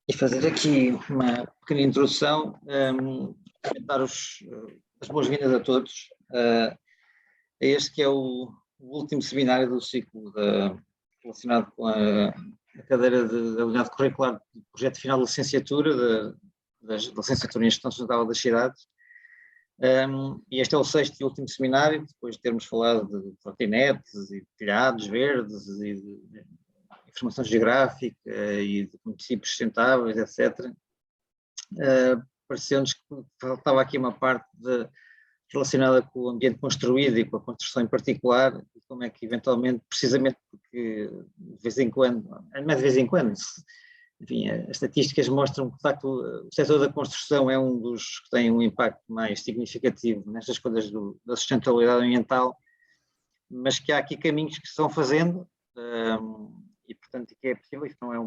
e fazer aqui uma pequena introdução, dar as boas-vindas a todos a este que é o último seminário do ciclo relacionado com a cadeira da unidade curricular do projeto final da licenciatura, da licenciatura em Gestão Sustentável das Cidades. E este é o sexto e último seminário, depois de termos falado de trotinetes e de telhados verdes e de informação geográfica e de municípios sustentáveis, etc. Pareceu-nos que faltava aqui uma parte relacionada com o ambiente construído e com a construção em particular, e como é que eventualmente, precisamente porque de vez em quando, não é de vez em quando, enfim, as estatísticas mostram que de facto o setor da construção é um dos que tem um impacto mais significativo nestas coisas da sustentabilidade ambiental, mas que há aqui caminhos que se estão fazendo, e portanto que é possível, isto não é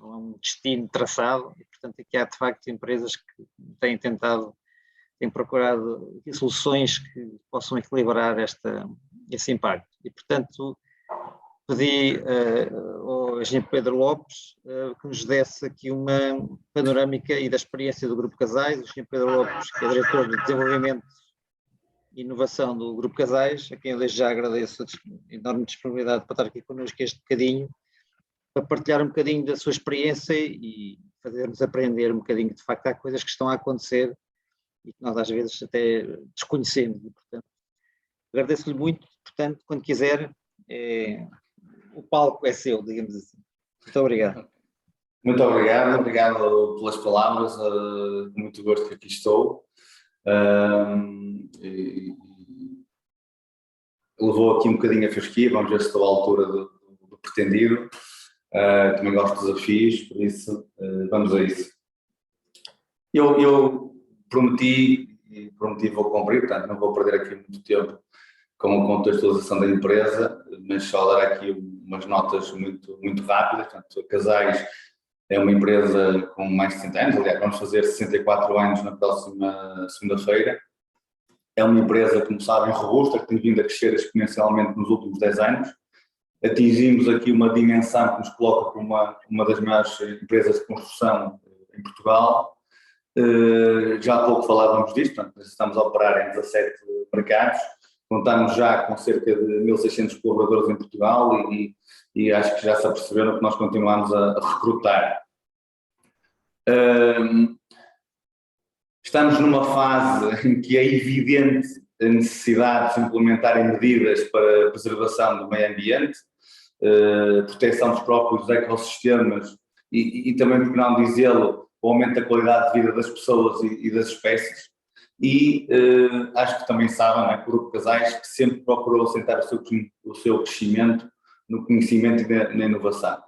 um destino traçado, e portanto aqui há de facto empresas que têm procurado soluções que possam equilibrar esse impacto. E portanto pedi ao engenheiro Pedro Lopes que nos desse aqui uma panorâmica e da experiência do Grupo Casais. O engenheiro Pedro Lopes, que é diretor de Desenvolvimento e Inovação do Grupo Casais, a quem eu desde já agradeço a enorme disponibilidade para estar aqui connosco este bocadinho, para partilhar um bocadinho da sua experiência e fazer-nos aprender um bocadinho que de facto há coisas que estão a acontecer e que nós às vezes até desconhecemos. E, portanto, agradeço-lhe muito, portanto, quando quiser, o palco é seu, digamos assim. Muito obrigado. Muito obrigado pelas palavras, muito gosto que aqui estou. Levou aqui um bocadinho a fasquia, vamos ver se estou à altura do pretendido. Também gosto de desafios, por isso vamos a isso. Eu prometi vou cumprir, portanto não vou perder aqui muito tempo com a contextualização da empresa, mas só dar aqui umas notas muito rápidas. Portanto, a Casais é uma empresa com mais de 60 anos, aliás, vamos fazer 64 anos na próxima segunda-feira. É uma empresa, como sabem, robusta, que tem vindo a crescer exponencialmente nos últimos 10 anos. Atingimos aqui uma dimensão que nos coloca como uma das maiores empresas de construção em Portugal. Já há pouco falávamos disto, portanto, estamos a operar em 17 mercados. Contamos já com cerca de 1.600 colaboradores em Portugal e acho que já se aperceberam que nós continuamos a recrutar. Estamos numa fase em que é evidente a necessidade de se implementarem medidas para a preservação do meio ambiente, proteção dos próprios ecossistemas e também, por não dizê-lo, o aumento da qualidade de vida das pessoas e das espécies. E acho que também sabem, né, que o Grupo Casais que sempre procurou assentar o seu crescimento no conhecimento e na inovação.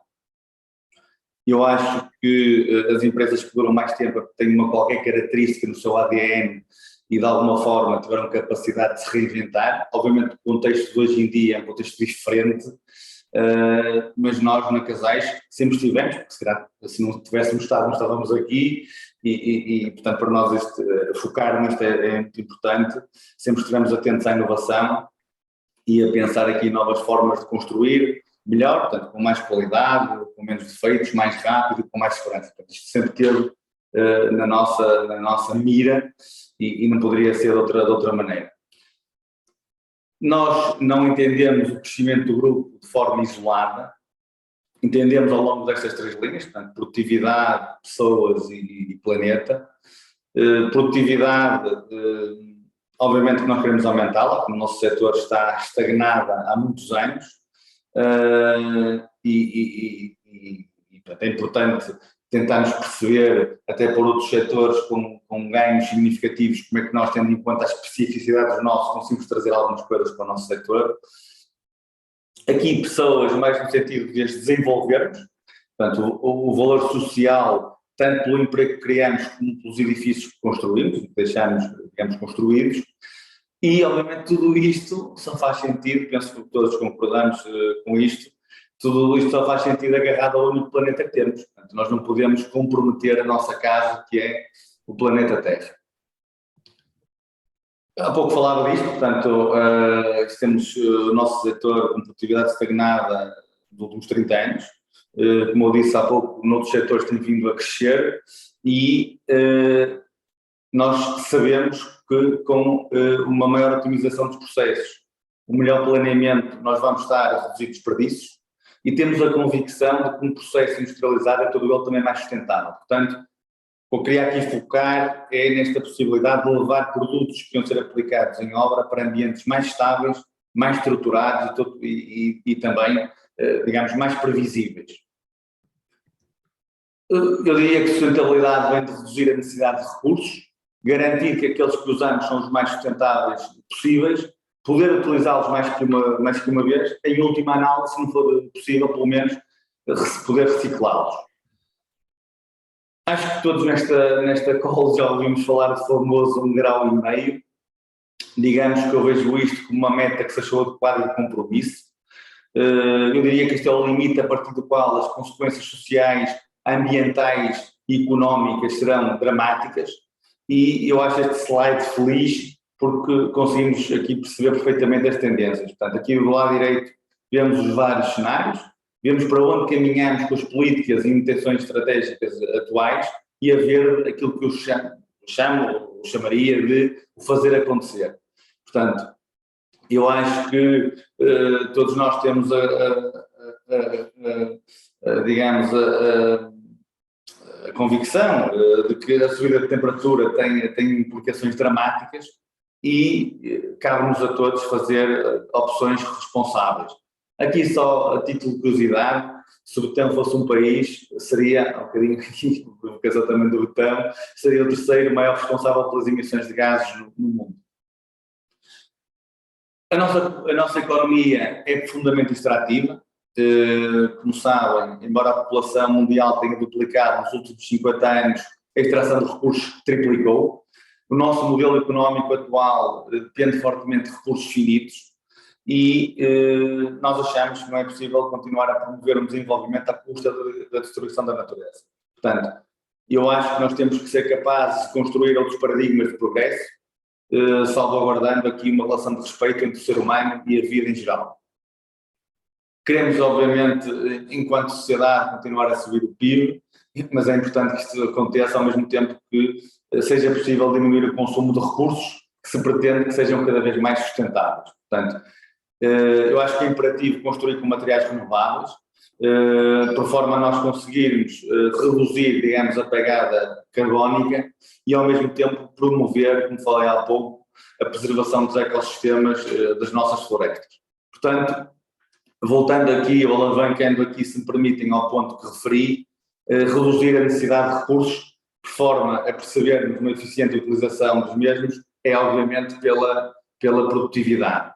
Eu acho que as empresas que duram mais tempo têm qualquer característica no seu ADN e de alguma forma tiveram capacidade de se reinventar. Obviamente o contexto de hoje em dia é um contexto diferente, mas nós na Casais sempre estivemos, porque se calhar se não tivéssemos estado, não estávamos aqui e portanto para nós focar nisto é muito importante. Sempre estivemos atentos à inovação e a pensar aqui em novas formas de construir melhor, portanto com mais qualidade, com menos defeitos, mais rápido e com mais segurança. Portanto, isto sempre teve na nossa mira e não poderia ser de outra maneira. Nós não entendemos o crescimento do grupo de forma isolada, entendemos ao longo destas três linhas, portanto, produtividade, pessoas e planeta. Produtividade, obviamente que nós queremos aumentá-la, como o nosso setor está estagnado há muitos anos, portanto, é importante tentarmos perceber, até por outros setores com ganhos significativos, como é que nós, tendo em conta as especificidades do nosso, conseguimos trazer algumas coisas para o nosso setor. Aqui pessoas mais no sentido de as desenvolvermos, portanto o valor social, tanto pelo emprego que criamos como pelos edifícios que construímos, que deixamos, digamos, construídos, e obviamente tudo isto só faz sentido, penso que todos concordamos com isto, tudo isto só faz sentido agarrado ao único planeta que temos. Portanto, nós não podemos comprometer a nossa casa, que é o planeta Terra. Há pouco falava disto, portanto, temos o nosso setor com produtividade estagnada nos últimos 30 anos. como eu disse há pouco, noutros setores tem vindo a crescer e nós sabemos que com uma maior otimização dos processos, um melhor planeamento, nós vamos estar a reduzir desperdícios e temos a convicção de que um processo industrializado é todo ele também mais sustentável. Portanto, o que eu queria aqui focar é nesta possibilidade de levar produtos que iam ser aplicados em obra para ambientes mais estáveis, mais estruturados e também, digamos, mais previsíveis. Eu diria que a sustentabilidade vem de reduzir a necessidade de recursos, garantir que aqueles que usamos são os mais sustentáveis possíveis, poder utilizá-los mais que uma vez, em última análise, se não for possível, pelo menos, poder reciclá-los. Acho que todos nesta call já ouvimos falar do famoso 1,5 graus. Digamos que eu vejo isto como uma meta que se achou adequada e de compromisso. Eu diria que este é o limite a partir do qual as consequências sociais, ambientais e económicas serão dramáticas, e eu acho este slide feliz porque conseguimos aqui perceber perfeitamente as tendências. Portanto, aqui do lado direito vemos os vários cenários, vemos para onde caminhamos com as políticas e intenções estratégicas atuais e a ver aquilo que eu chamaria de o fazer acontecer. Portanto, eu acho que todos nós temos digamos, a convicção de que a subida de temperatura tem implicações dramáticas e cabe-nos a todos fazer opções responsáveis. Aqui só a título de curiosidade, se o Butão fosse um país, seria, um bocadinho aqui, provocação também do Butão, seria o terceiro maior responsável pelas emissões de gases no mundo. A nossa economia é profundamente extrativa. Como sabem, embora a população mundial tenha duplicado nos últimos 50 anos, a extração de recursos triplicou. O nosso modelo económico atual depende fortemente de recursos finitos e nós achamos que não é possível continuar a promover um desenvolvimento à custa da destruição da natureza. Portanto, eu acho que nós temos que ser capazes de construir outros paradigmas de progresso, salvaguardando aqui uma relação de respeito entre o ser humano e a vida em geral. Queremos, obviamente, enquanto sociedade, continuar a subir o PIB, mas é importante que isto aconteça ao mesmo tempo que seja possível diminuir o consumo de recursos que se pretende que sejam cada vez mais sustentáveis. Portanto, eu acho que é imperativo construir com materiais renováveis, por forma a nós conseguirmos reduzir, digamos, a pegada carbónica e ao mesmo tempo promover, como falei há pouco, a preservação dos ecossistemas das nossas florestas. Portanto, voltando aqui, ou alavancando aqui, se me permitem, ao ponto que referi, reduzir a necessidade de recursos, por forma a percebermos uma eficiente utilização dos mesmos, é obviamente pela produtividade.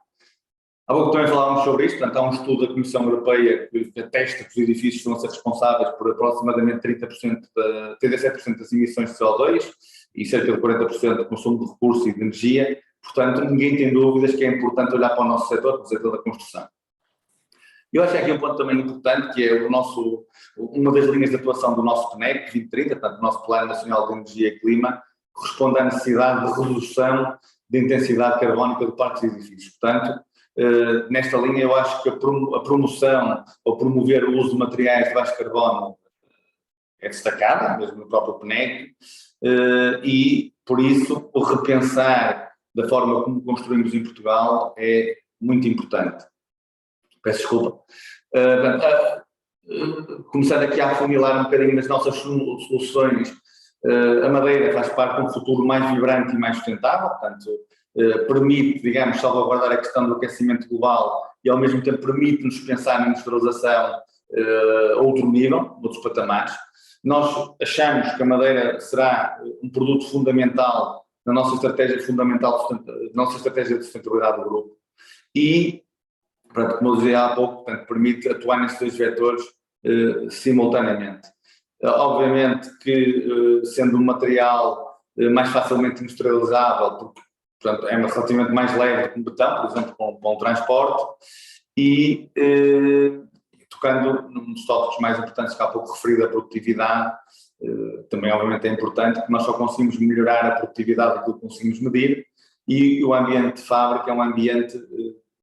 Há pouco também falávamos sobre isto, portanto há um estudo da Comissão Europeia que atesta que os edifícios vão ser responsáveis por aproximadamente 37% das emissões de CO2 e cerca de 40% do consumo de recursos e de energia, portanto ninguém tem dúvidas que é importante olhar para o nosso setor, para o setor da construção. Eu acho que aqui um ponto também importante, que é uma das linhas de atuação do nosso PNEC 2030, portanto, o nosso Plano Nacional de Energia e Clima, corresponde à necessidade de redução da intensidade carbónica do parque de edifícios. Portanto, nesta linha eu acho que a promoção ou promover o uso de materiais de baixo carbono é destacada, mesmo no próprio PNEC, e por isso o repensar da forma como construímos em Portugal é muito importante. Peço desculpa. Começando aqui a afunilar um bocadinho nas nossas soluções, a madeira faz parte de um futuro mais vibrante e mais sustentável, portanto, permite, digamos, salvaguardar a questão do aquecimento global e ao mesmo tempo permite-nos pensar na industrialização a outro nível, outros patamares. Nós achamos que a madeira será um produto fundamental na nossa estratégia de sustentabilidade do grupo e, como eu dizia há pouco, portanto, permite atuar nestes dois vetores simultaneamente. Obviamente que, sendo um material mais facilmente industrializável, porque, portanto, é relativamente mais leve do que um betão, por exemplo, com o transporte, e tocando num dos tópicos mais importantes que há pouco referido, a produtividade, também obviamente é importante, que nós só conseguimos melhorar a produtividade daquilo que conseguimos medir, e o ambiente de fábrica é um ambiente,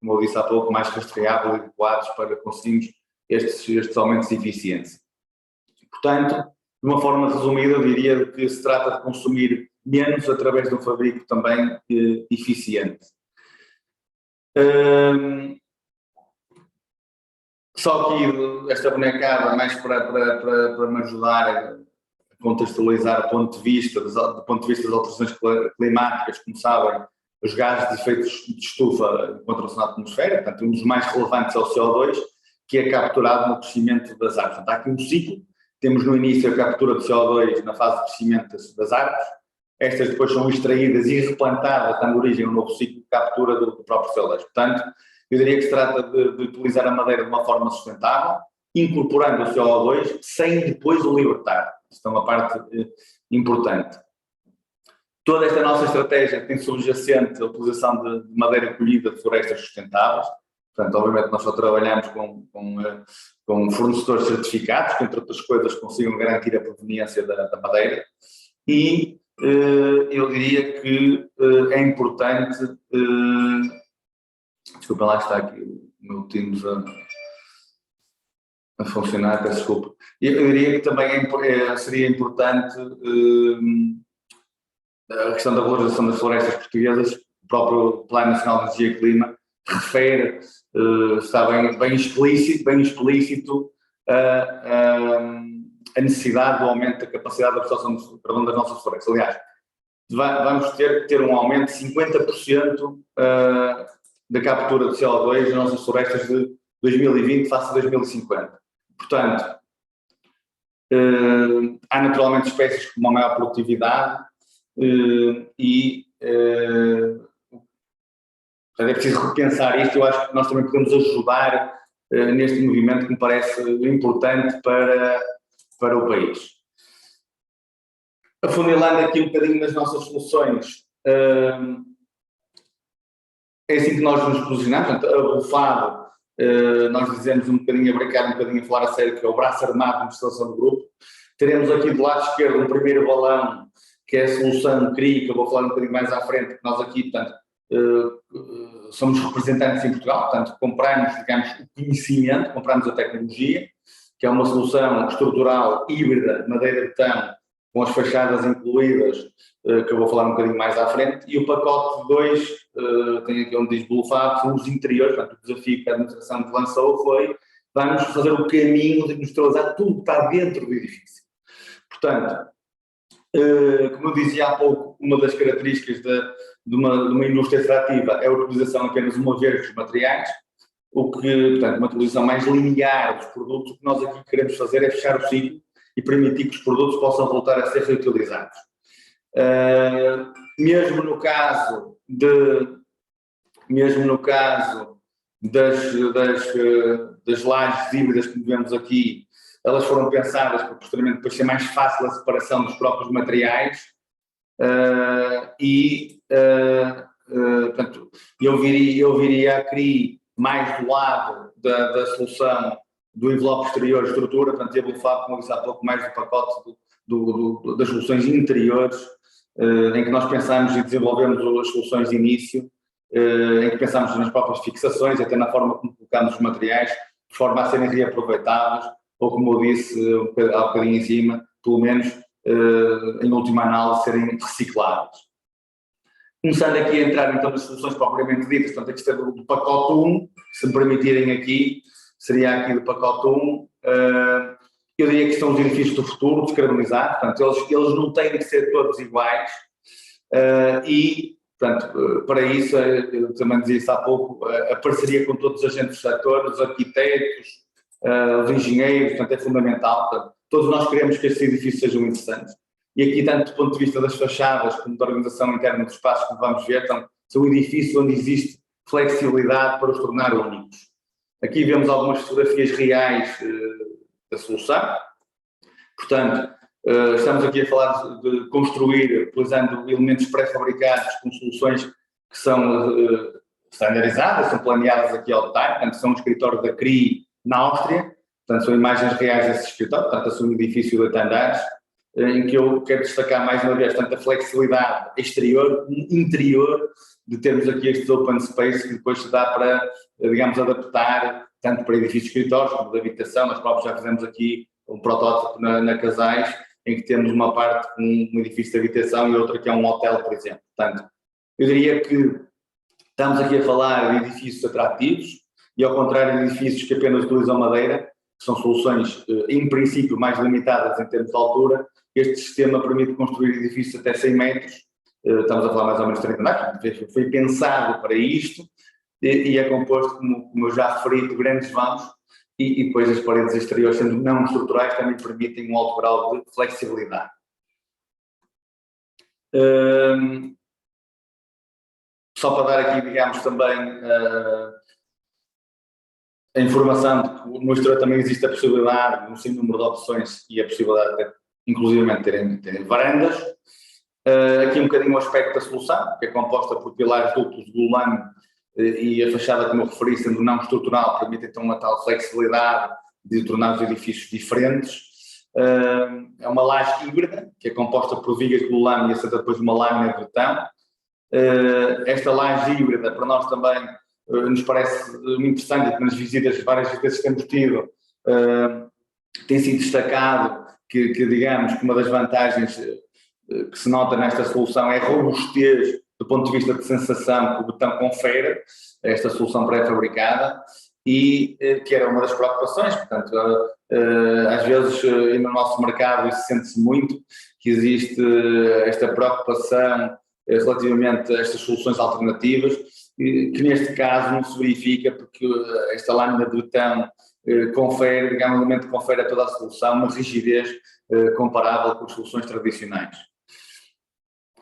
como eu disse há pouco, mais rastreável e adequado para conseguirmos estes aumentos de eficiência. Portanto, de uma forma resumida, eu diria que se trata de consumir menos através de um fabrico também eficiente. Só que esta bonecada, mais para me ajudar a contextualizar do ponto de vista das alterações climáticas, como sabem, os gases de efeito de estufa encontram-se na atmosfera, portanto, um dos mais relevantes é o CO2, que é capturado no crescimento das árvores. Portanto, há aqui um ciclo, temos no início a captura de CO2 na fase de crescimento das árvores, estas depois são extraídas e replantadas, dando origem a um novo ciclo de captura do próprio CO2. Portanto, eu diria que se trata de utilizar a madeira de uma forma sustentável, incorporando o CO2, sem depois o libertar. Isto é uma parte importante. Toda esta nossa estratégia tem subjacente a utilização de madeira colhida de florestas sustentáveis. Portanto, obviamente nós só trabalhamos com fornecedores certificados, que entre outras coisas consigam garantir a proveniência da madeira. E eu diria que é importante... desculpa, lá está aqui o meu Teams a funcionar, peço desculpa. Eu diria que também seria importante a questão da valorização das florestas portuguesas. O próprio Plano Nacional de Energia e Clima refere, está bem explícito a necessidade do aumento da capacidade de absorção de carbono das nossas florestas. Aliás, vamos ter que ter um aumento de 50% da captura de CO2 das nossas florestas de 2020 face a 2050. Portanto, há naturalmente espécies com uma maior produtividade é preciso repensar isto. Eu acho que nós também podemos ajudar neste movimento que me parece importante para o país. Afunilando aqui um bocadinho nas nossas soluções, é assim que nós nos posicionamos. Portanto, a Bufado, nós dizemos um bocadinho a brincar, um bocadinho a falar a sério, que é o braço armado de instalação do grupo. Teremos aqui do lado esquerdo um primeiro balão, que é a solução CRI, que eu vou falar um bocadinho mais à frente, que nós aqui, portanto, somos representantes em Portugal, portanto, compramos, digamos, o conhecimento, compramos a tecnologia, que é uma solução estrutural híbrida, madeira-betão, com as fachadas incluídas, que eu vou falar um bocadinho mais à frente, e o pacote 2, tem aqui onde diz Bluefab, são os interiores. Portanto, o desafio que a administração lançou foi: vamos fazer o caminho de industrializar tudo que está dentro do edifício. Portanto, como eu dizia há pouco, uma das características de uma indústria extrativa é a utilização apenas uma vez dos materiais, portanto, uma utilização mais linear dos produtos. O que nós aqui queremos fazer é fechar o ciclo e permitir que os produtos possam voltar a ser reutilizados. Mesmo no caso das lajes híbridas que vemos aqui, elas foram pensadas para posteriormente depois ser mais fácil a separação dos próprios materiais portanto, eu viria a CRI mais do lado da solução do envelope exterior estrutura. Portanto, eu vou falar, como eu disse há pouco, mais do pacote das soluções interiores, em que nós pensamos e desenvolvemos as soluções de início, em que pensamos nas próprias fixações, até na forma como colocamos os materiais, de forma a serem reaproveitáveis, ou como eu disse há bocadinho em cima, pelo menos em última análise, serem recicláveis. Começando aqui a entrar então nas soluções propriamente ditas, portanto, aqui está do pacote 1, se me permitirem aqui, seria aqui do pacote 1, eu diria que são os edifícios do futuro, descarbonizados. Portanto, eles não têm que ser todos iguais, portanto, para isso, eu também dizia isso há pouco, a parceria com todos os agentes do setor, os arquitetos, os engenheiros, portanto, é fundamental. Portanto, todos nós queremos que estes edifícios sejam interessantes. E aqui, tanto do ponto de vista das fachadas como da organização interna dos espaços, como vamos ver, são edifícios onde existe flexibilidade para os tornar únicos. Aqui vemos algumas fotografias reais da solução. Portanto, estamos aqui a falar de construir, utilizando elementos pré-fabricados com soluções que são standardizadas, são planeadas aqui ao detalhe. Portanto, são um escritório da CRI na Áustria. Portanto, são imagens reais desse escritório. Portanto, são um edifício de 8 andares, em que eu quero destacar mais uma vez tanto a flexibilidade exterior como interior de termos aqui estes open space que depois se dá para, digamos, adaptar tanto para edifícios de escritórios como de habitação. Nós próprios já fizemos aqui um protótipo na Casais, em que temos uma parte com um edifício de habitação e outra que é um hotel, por exemplo. Portanto, eu diria que estamos aqui a falar de edifícios atrativos e, ao contrário de edifícios que apenas utilizam madeira, que são soluções, em princípio, mais limitadas em termos de altura. Este sistema permite construir edifícios até 100 metros, estamos a falar mais ou menos 30 metros, foi pensado para isto e é composto, como eu já referi, de grandes vãos e depois as paredes exteriores, sendo não estruturais, também permitem um alto grau de flexibilidade. Só para dar aqui, digamos, também a informação de que no exterior também existe a possibilidade, um sem número de opções e a possibilidade de, inclusivamente, terem varandas. Aqui um bocadinho o aspecto da solução, que é composta por pilares duplos de gulano e a fachada, como eu referi, sendo não estrutural, permite então uma tal flexibilidade de tornar os edifícios diferentes. É uma laje híbrida, que é composta por vigas de gulano e assenta depois de uma lâmina de betão. Esta laje híbrida, para nós também, nos parece muito interessante, nas visitas, várias vezes que temos tido, tem sido destacado que, digamos, que uma das vantagens que se nota nesta solução é a robustez do ponto de vista de sensação que o betão confere, esta solução pré-fabricada, e que era uma das preocupações. Portanto, às vezes, e no nosso mercado isso sente-se muito, que existe esta preocupação relativamente a estas soluções alternativas, que neste caso não se verifica, porque esta lâmina de betão confere, digamos, confere a toda a solução uma rigidez comparável com as soluções tradicionais.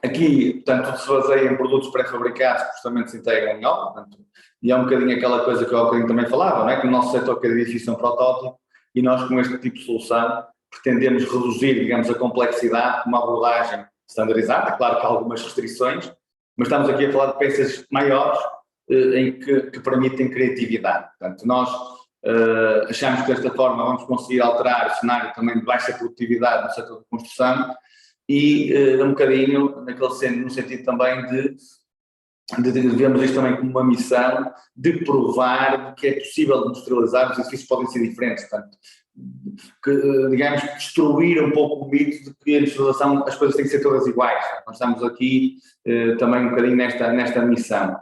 Aqui, portanto, tudo se baseia em produtos pré-fabricados que justamente se integram em obra, portanto, e é um bocadinho aquela coisa que eu há bocadinho também falava, não é? Que o nosso setor cada edifício é um protótipo e nós, com este tipo de solução, pretendemos reduzir, digamos, a complexidade com uma abordagem standardizada, claro que há algumas restrições, mas estamos aqui a falar de peças maiores que permitem criatividade. Portanto, nós achamos que desta forma vamos conseguir alterar o cenário também de baixa produtividade no setor de construção e um bocadinho no sentido também de vermos isto também como uma missão de provar que é possível industrializar, os edifícios podem ser diferentes, portanto, que, digamos, destruir um pouco o mito de que a industrialização, as coisas têm que ser todas iguais. Nós estamos aqui também um bocadinho nesta missão.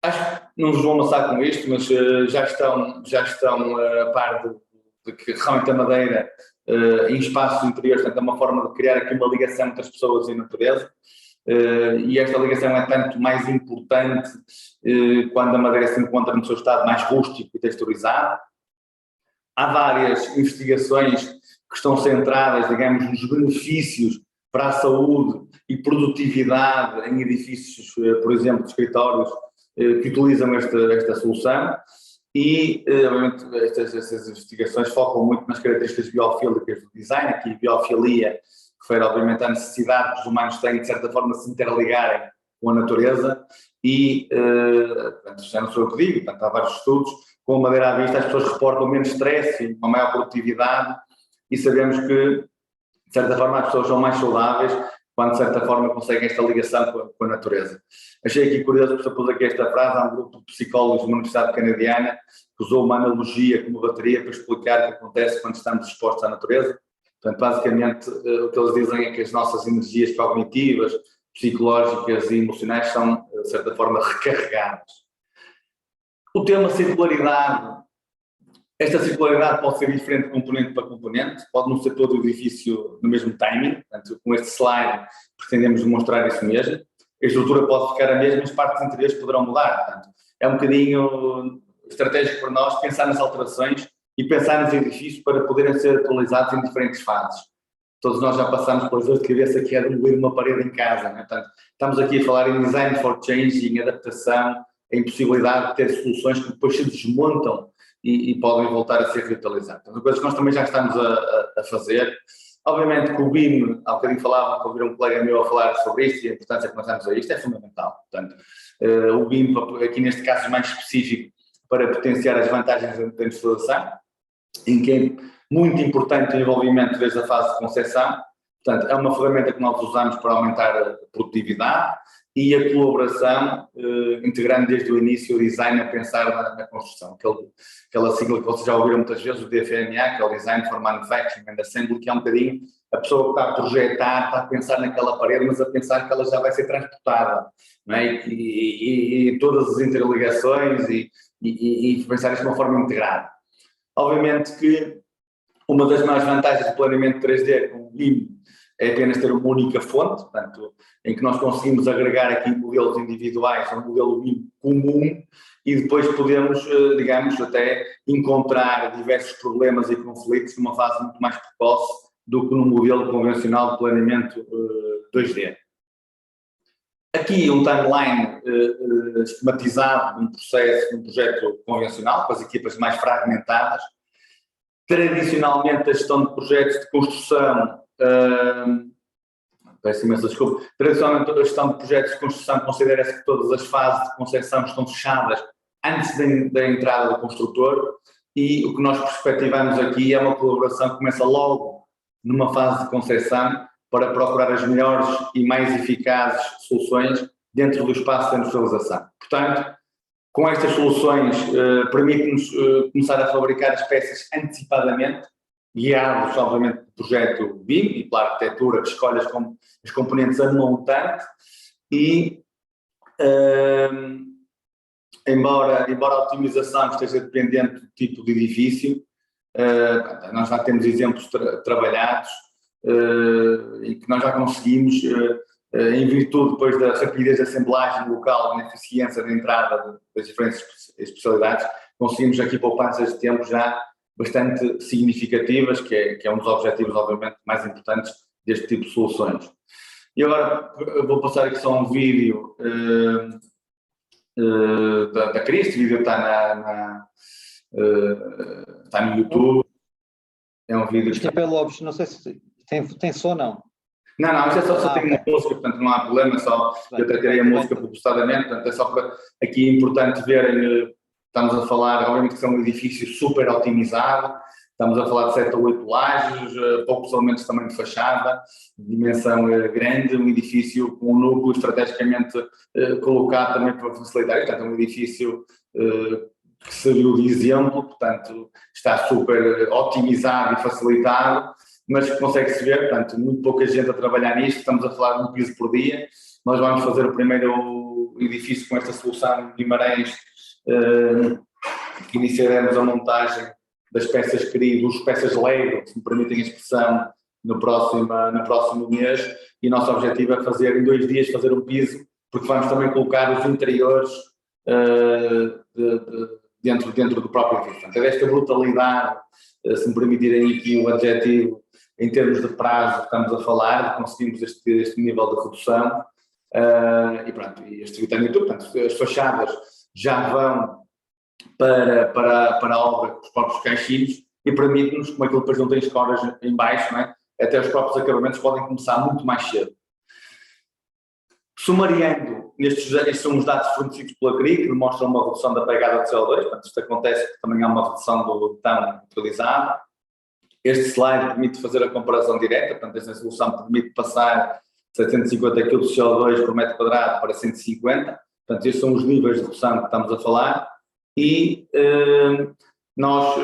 Acho que não vos vou amassar com isto, mas já estão a par de que realmente a madeira em espaços interiores, portanto, é uma forma de criar aqui uma ligação entre as pessoas e a natureza. E esta ligação é tanto mais importante quando a madeira se encontra no seu estado mais rústico e texturizado. Há várias investigações que estão centradas, digamos, nos benefícios para a saúde e produtividade em edifícios, por exemplo, de escritórios, que utilizam esta solução. E, obviamente, estas investigações focam muito nas características biofílicas do design, aqui a biofilia, que foi, obviamente, a necessidade que os humanos têm, de certa forma, de se interligarem com a natureza e, já não sou eu que digo, portanto, há vários estudos, com a madeira à vista as pessoas reportam menos stress e uma maior produtividade e sabemos que, de certa forma, as pessoas são mais saudáveis quando, de certa forma, conseguem esta ligação com a natureza. Achei aqui curioso, porque eu pus aqui esta frase, há um grupo de psicólogos de uma universidade canadiana que usou uma analogia como bateria para explicar o que acontece quando estamos expostos à natureza. Portanto, basicamente, o que eles dizem é que as nossas energias cognitivas, psicológicas e emocionais são, de certa forma, recarregadas. O tema circularidade, esta circularidade pode ser diferente de componente para componente, pode não ser todo o edifício no mesmo timing, portanto, com este slide pretendemos demonstrar isso mesmo. A estrutura pode ficar a mesma, as partes interiores poderão mudar, portanto, é um bocadinho estratégico para nós pensar nas alterações e pensar nos edifícios para poderem ser atualizados em diferentes fases. Todos nós já passamos pelas dores de cabeça que é demolir uma parede em casa, né? Portanto, estamos aqui a falar em design for change, em adaptação, em possibilidade de ter soluções que depois se desmontam e podem voltar a ser reutilizadas. Então, coisas que nós também já estamos a fazer. Obviamente que o BIM, há um bocadinho falava, que ouviram um colega meu a falar sobre isto e a importância que nós damos a isto é fundamental. Portanto, o BIM, aqui neste caso mais específico, para potenciar as vantagens da industrialização, em que é muito importante o envolvimento desde a fase de concepção, Portanto, é uma ferramenta que nós usamos para aumentar a produtividade e a colaboração, integrando desde o início o design a pensar na construção. Aquela sigla que vocês já ouviram muitas vezes, o DFMA, que é o Design for Manufacturing and Assembly, que é um bocadinho a pessoa que está a projetar, está a pensar naquela parede, mas a pensar que ela já vai ser transportada, não é? E todas as interligações e pensar isto de uma forma integrada. Obviamente que uma das maiores vantagens do planeamento 3D com o BIM é apenas ter uma única fonte, portanto, em que nós conseguimos agregar aqui modelos individuais a um modelo BIM comum e depois podemos, digamos, até encontrar diversos problemas e conflitos numa fase muito mais precoce do que no modelo convencional de planeamento 2D. Aqui um timeline esquematizado de um processo, de um projeto convencional, com as equipas mais fragmentadas. Tradicionalmente a gestão de projetos de construção, peço imensa desculpa, tradicionalmente a gestão de projetos de construção considera-se que todas as fases de concepção estão fechadas antes da entrada do construtor e o que nós perspectivamos aqui é uma colaboração que começa logo numa fase de concepção para procurar as melhores e mais eficazes soluções dentro do espaço de industrialização. Portanto, com estas soluções permite-nos começar a fabricar as peças antecipadamente, guiados, obviamente, pelo projeto BIM e pela arquitetura que escolhe as componentes a montante e, embora a otimização esteja dependente do tipo de edifício, nós já temos exemplos trabalhados e que nós já conseguimos, em virtude depois da rapidez de assemblagem local e na eficiência da entrada das diferentes especialidades, conseguimos aqui poupanças de tempo já bastante significativas, que é um dos objetivos, obviamente, mais importantes deste tipo de soluções. E agora vou passar aqui só um vídeo da Cris. Este vídeo está no YouTube. É um vídeo. Isto é pelo Lopes, não sei se tem som ou não. Não, isto é só tem uma música, portanto não há problema, só eu até tirei a música propositadamente, portanto é só para aqui é importante verem, estamos a falar, obviamente que é um edifício super otimizado, estamos a falar de 7 a 8 lajes, poucos elementos também de fachada, dimensão grande, um edifício com um núcleo estrategicamente colocado também para facilitar, portanto é um edifício que serviu de exemplo, portanto está super otimizado e facilitado, mas consegue-se ver, portanto, muito pouca gente a trabalhar nisto, estamos a falar de um piso por dia. Nós vamos fazer o primeiro edifício com esta solução de Guimarães, que iniciaremos a montagem das peças queridas, peças Lego, se me permitem a expressão, no próximo mês, e o nosso objetivo é fazer, em 2 dias, fazer um piso, porque vamos também colocar os interiores dentro do próprio edifício. Portanto, é desta brutalidade, se me permitirem aqui o adjetivo, em termos de prazo que estamos a falar, conseguimos este nível de redução e pronto, e este vídeo YouTube, portanto, as fachadas já vão para a obra com os próprios caixinhos e permite-nos, como aquilo depois não tem escoras em baixo, não é? Até os próprios acabamentos podem começar muito mais cedo. Sumariando, estes são os dados fornecidos pela CRI, que demonstram uma redução da pegada de CO2, portanto isto acontece porque também há uma redução do butano utilizado. Este slide permite fazer a comparação direta, portanto esta solução permite passar 750 kg de CO2 por metro quadrado para 150, portanto estes são os níveis de redução que estamos a falar e nós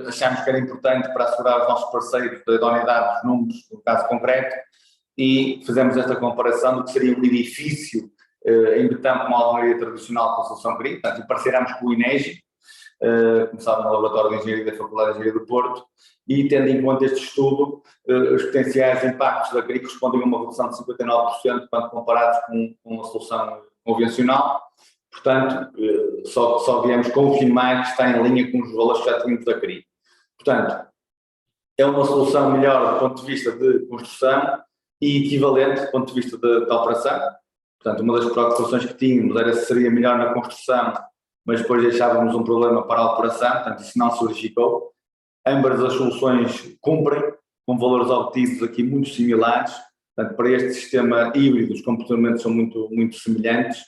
achamos que era importante para assegurar os nossos parceiros da idoneidade dos números, no caso concreto, e fizemos esta comparação do que seria um edifício em betão com uma alvenaria tradicional com a solução CRI, portanto, e parceiramos com o INEGI, começado no Laboratório de Engenharia da Faculdade de Engenharia do Porto, e tendo em conta este estudo, os potenciais impactos da CRI correspondem a uma redução de 59% quando comparados com a solução convencional. Portanto, só viemos confirmar que está em linha com os valores que já tínhamos da CRI. Portanto, é uma solução melhor do ponto de vista de construção e equivalente do ponto de vista da operação. Portanto, uma das preocupações que tínhamos era se seria melhor na construção, mas depois deixávamos um problema para a operação, portanto isso não se verificou. Ambas as soluções cumprem, com valores obtidos aqui muito similares, portanto para este sistema híbrido os comportamentos são muito semelhantes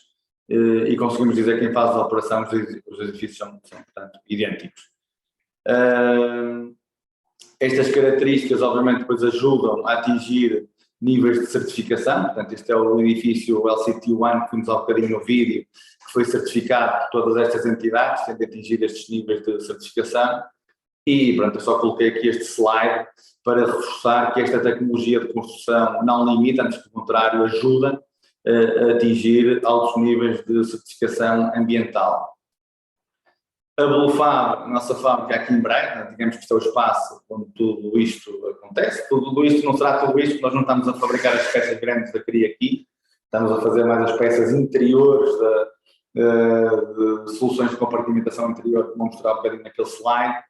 e conseguimos dizer que em fase de operação os edifícios são portanto, idênticos. Estas características, obviamente, depois ajudam a atingir níveis de certificação. Portanto, este é o edifício LCT1 que vimos há bocadinho no vídeo, que foi certificado por todas estas entidades, tendo atingir estes níveis de certificação. E, pronto, eu só coloquei aqui este slide para reforçar que esta tecnologia de construção não limita, antes pelo contrário, ajuda a atingir altos níveis de certificação ambiental. A Blufab, a nossa fábrica aqui em Braga, digamos que este é o espaço onde tudo isto acontece. Tudo isto não será tudo isto, nós não estamos a fabricar as peças grandes da CRI aqui, estamos a fazer mais as peças interiores de soluções de compartimentação interior que vou mostrar um bocadinho naquele slide,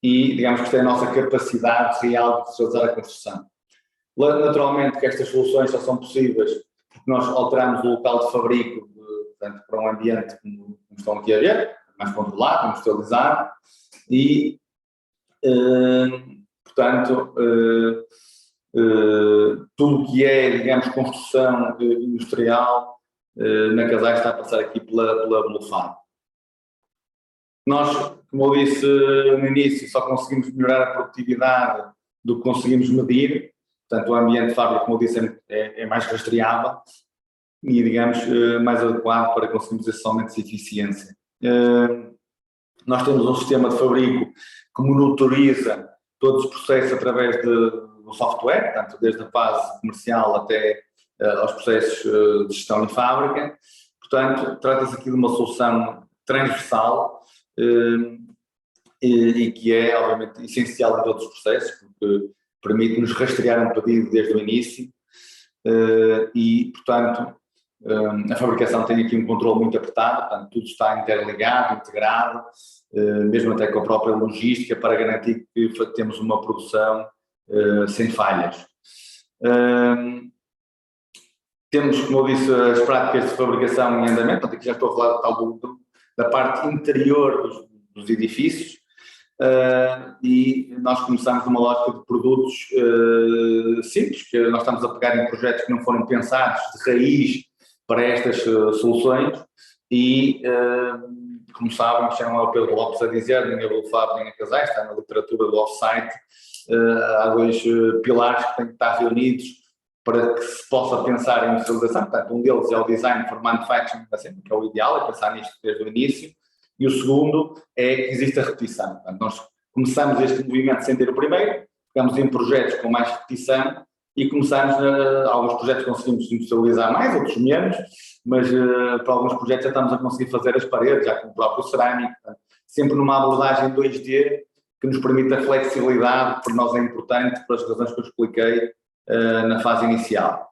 e digamos que esta é a nossa capacidade real de visualizar a construção. Naturalmente que estas soluções só são possíveis porque nós alteramos o local de fabrico portanto, para um ambiente como estão aqui a ver, mais controlado, mais esterilizado, e, portanto, tudo o que é, digamos, construção industrial na Casais está a passar aqui pela Blufab. Nós, como eu disse no início, só conseguimos melhorar a produtividade do que conseguimos medir, portanto, o ambiente de fábrica, como eu disse, é mais rastreável e, digamos, mais adequado para conseguirmos esses aumentos de eficiência. Nós temos um sistema de fabrico que monitoriza todos os processos através do software, portanto, desde a fase comercial até aos processos de gestão em fábrica. Portanto, trata-se aqui de uma solução transversal e que é, obviamente, essencial em todos os processos, porque permite-nos rastrear um pedido desde o início e, portanto, a fabricação tem aqui um controle muito apertado, portanto, tudo está interligado, integrado, mesmo até com a própria logística, para garantir que temos uma produção sem falhas. Temos, como eu disse, as práticas de fabricação em andamento, portanto, aqui já estou a falar da parte interior dos edifícios, e nós começamos numa lógica de produtos simples, que nós estamos a pegar em projetos que não foram pensados de raiz para estas soluções e, como sabem, chamam o Pedro Lopes a dizer, nem a Blufab nem a Casais, está na literatura do off-site, há dois pilares que têm que estar reunidos para que se possa pensar em industrialização. Portanto, um deles é o design for manufacturing, que é o ideal, é pensar nisto desde o início, e o segundo é que existe a repetição. Portanto, nós começamos este movimento sem ter o primeiro, ficamos em projetos com mais repetição, e começamos, alguns projetos conseguimos industrializar mais, outros menos, mas para alguns projetos já estamos a conseguir fazer as paredes, já com o próprio cerâmico, sempre numa abordagem 2D que nos permite a flexibilidade, que para nós é importante, por as razões que eu expliquei na fase inicial.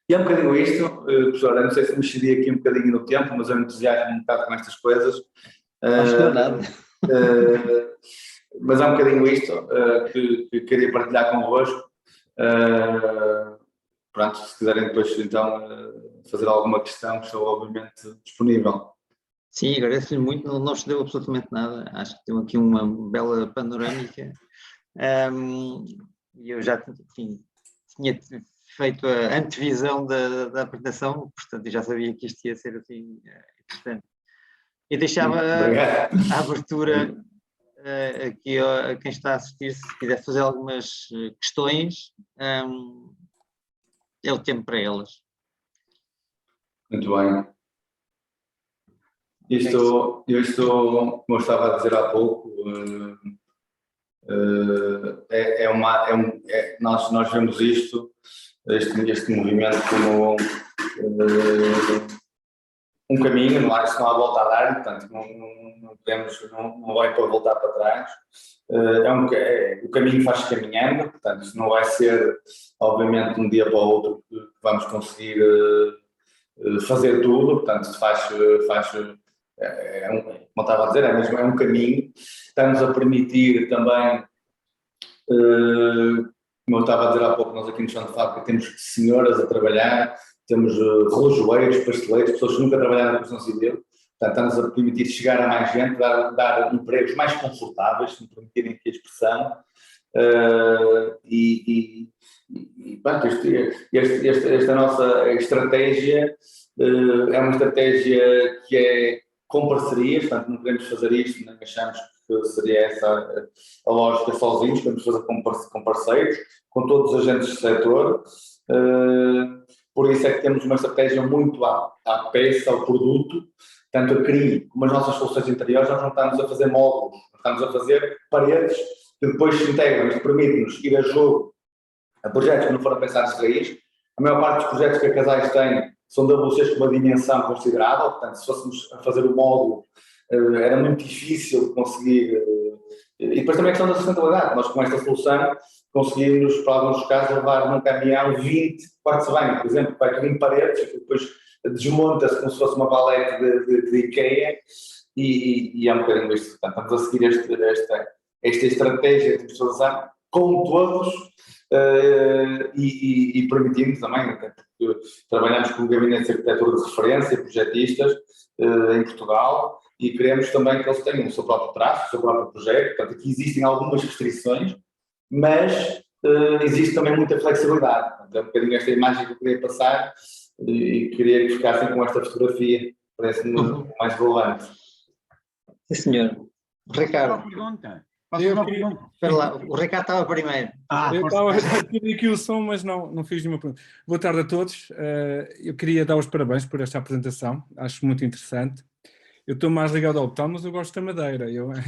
E é um bocadinho isto, professor, eu não sei se me excedi aqui um bocadinho no tempo, mas eu me entusiasmo um bocado com estas coisas. Acho que não é nada. Mas é um bocadinho isto que queria partilhar convosco. Pronto, se quiserem depois então fazer alguma questão, estou obviamente disponível. Sim, agradeço-lhe muito, não excedeu absolutamente nada, acho que deu aqui uma bela panorâmica, e eu já enfim, tinha feito a antevisão da apresentação, portanto eu já sabia que isto ia ser assim interessante. E deixava a abertura aqui a quem está a assistir, se quiser fazer algumas questões, é o tempo para elas. Muito bem. Eu estou, como eu estava a dizer há pouco, nós vemos este movimento como um caminho, não há volta a dar, portanto não vai para voltar para trás. O caminho faz-se caminhando, portanto isso não vai ser, obviamente, de um dia para o outro que vamos conseguir fazer tudo, portanto como estava a dizer, é um caminho. Estamos a permitir também, como eu estava a dizer há pouco, nós aqui no chão de fábrica temos senhoras a trabalhar, temos relojoeiros, pasteleiros, pessoas que nunca trabalharam na construção civil, portanto estamos a permitir chegar a mais gente, dar empregos mais confortáveis, se me permitirem aqui a expressão, pronto, esta nossa estratégia é uma estratégia que é com parcerias, portanto não queremos fazer isto, não achamos que seria essa a lógica sozinhos, temos que fazer com parceiros, com todos os agentes do setor. Por isso é que temos uma estratégia muito à peça, ao produto, tanto a CRI como as nossas soluções interiores. Nós não estamos a fazer módulos, estamos a fazer paredes que depois se integram. Isto permite-nos ir a jogo a projetos que não foram pensados de raiz. A maior parte dos projetos que a Casais tem são WCs com uma dimensão considerável, portanto, se fôssemos a fazer o módulo, era muito difícil conseguir. E depois também a questão da sustentabilidade. Nós, com esta solução, conseguimos, para alguns casos, levar num caminhão 20 quartos de banho, por exemplo, vai tudo em paredes, que depois desmonta-se como se fosse uma palete de IKEA, e é um bocadinho isto. Portanto, estamos a seguir esta estratégia de industrialização com todos e permitindo também, até porque trabalhamos com gabinetes de arquitetura de referência, projetistas em Portugal, e queremos também que eles tenham o seu próprio traço, o seu próprio projeto. Portanto, aqui existem algumas restrições, mas existe também muita flexibilidade. Portanto, é um bocadinho esta imagem que eu queria passar e queria que ficassem com esta fotografia, parece-me mais relevante. Sim, senhor. Ricardo. Espera lá, o Ricardo estava primeiro. Eu tive aqui o som, mas não fiz nenhuma pergunta. Boa tarde a todos. Eu queria dar os parabéns por esta apresentação, acho muito interessante. Eu estou mais ligado ao botão, mas eu gosto da madeira.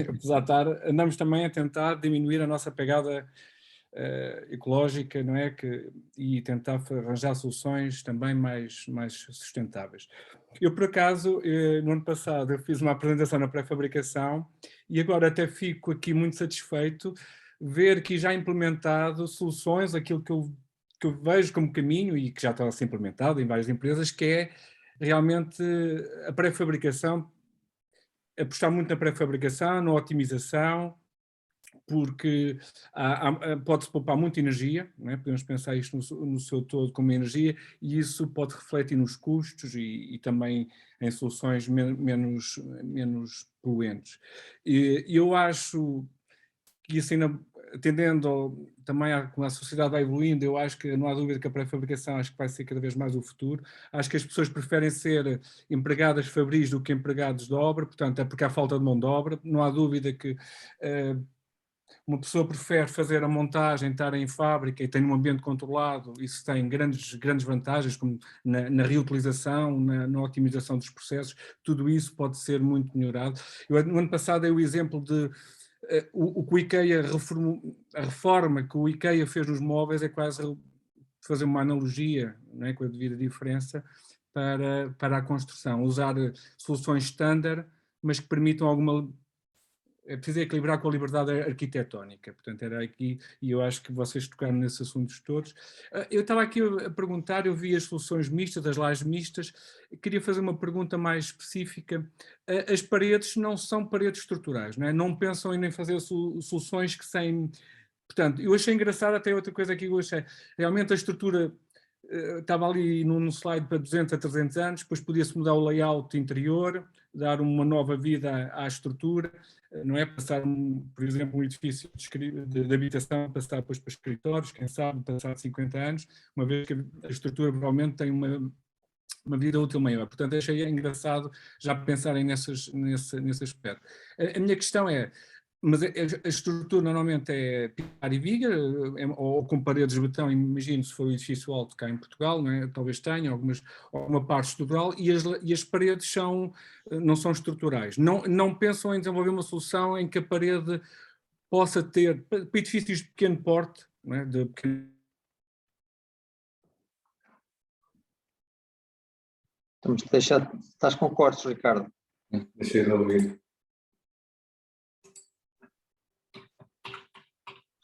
Apesar de andamos também a tentar diminuir a nossa pegada ecológica, não é? E tentar arranjar soluções também mais sustentáveis. Eu, por acaso, no ano passado, eu fiz uma apresentação na pré-fabricação e agora até fico aqui muito satisfeito ver que já implementado soluções, aquilo que eu vejo como caminho e que já está a ser implementado em várias empresas, que é realmente a pré-fabricação, apostar muito na pré-fabricação, na otimização, porque pode-se poupar muita energia, não é? Podemos pensar isto no seu todo como energia, e isso pode refletir nos custos e também em soluções menos poluentes. E eu acho que isso ainda, atendendo também como a sociedade vai evoluindo, eu acho que não há dúvida que a pré-fabricação acho que vai ser cada vez mais o futuro. Acho que as pessoas preferem ser empregadas fabris do que empregados de obra, portanto é porque há falta de mão de obra. Não há dúvida que uma pessoa prefere fazer a montagem, estar em fábrica e tem um ambiente controlado. Isso tem grandes vantagens, como na reutilização, na otimização dos processos. Tudo isso pode ser muito melhorado. No ano passado dei o exemplo de o que o IKEA a reforma que o IKEA fez nos móveis é quase fazer uma analogia, não é, com a devida diferença para a construção. Usar soluções standard, mas que permitam alguma... É preciso equilibrar com a liberdade arquitetónica. Portanto, era aqui, e eu acho que vocês tocaram nesses assuntos todos. Eu estava aqui a perguntar, eu vi as soluções mistas, as lajes mistas, queria fazer uma pergunta mais específica. As paredes não são paredes estruturais, não é? Não pensam em nem fazer soluções que sem... Portanto, eu achei engraçado até outra coisa aqui que eu achei. Realmente a estrutura estava ali num slide para 200 a 300 anos, depois podia-se mudar o layout interior, dar uma nova vida à estrutura, não é? Passar, por exemplo, um edifício de habitação, passar depois para escritórios, quem sabe, passar 50 anos, uma vez que a estrutura provavelmente tem uma vida útil maior. Portanto, achei engraçado já pensarem nesse aspecto. A minha questão é, mas a estrutura normalmente é pilar e viga, ou com paredes de betão, imagino se for um edifício alto cá em Portugal, não é? Talvez tenha alguma parte estrutural, e as paredes não são estruturais. Não pensam em desenvolver uma solução em que a parede possa ter, para edifícios de pequeno porte, não é? Estás com cortes, Ricardo. Deixei de ouvir.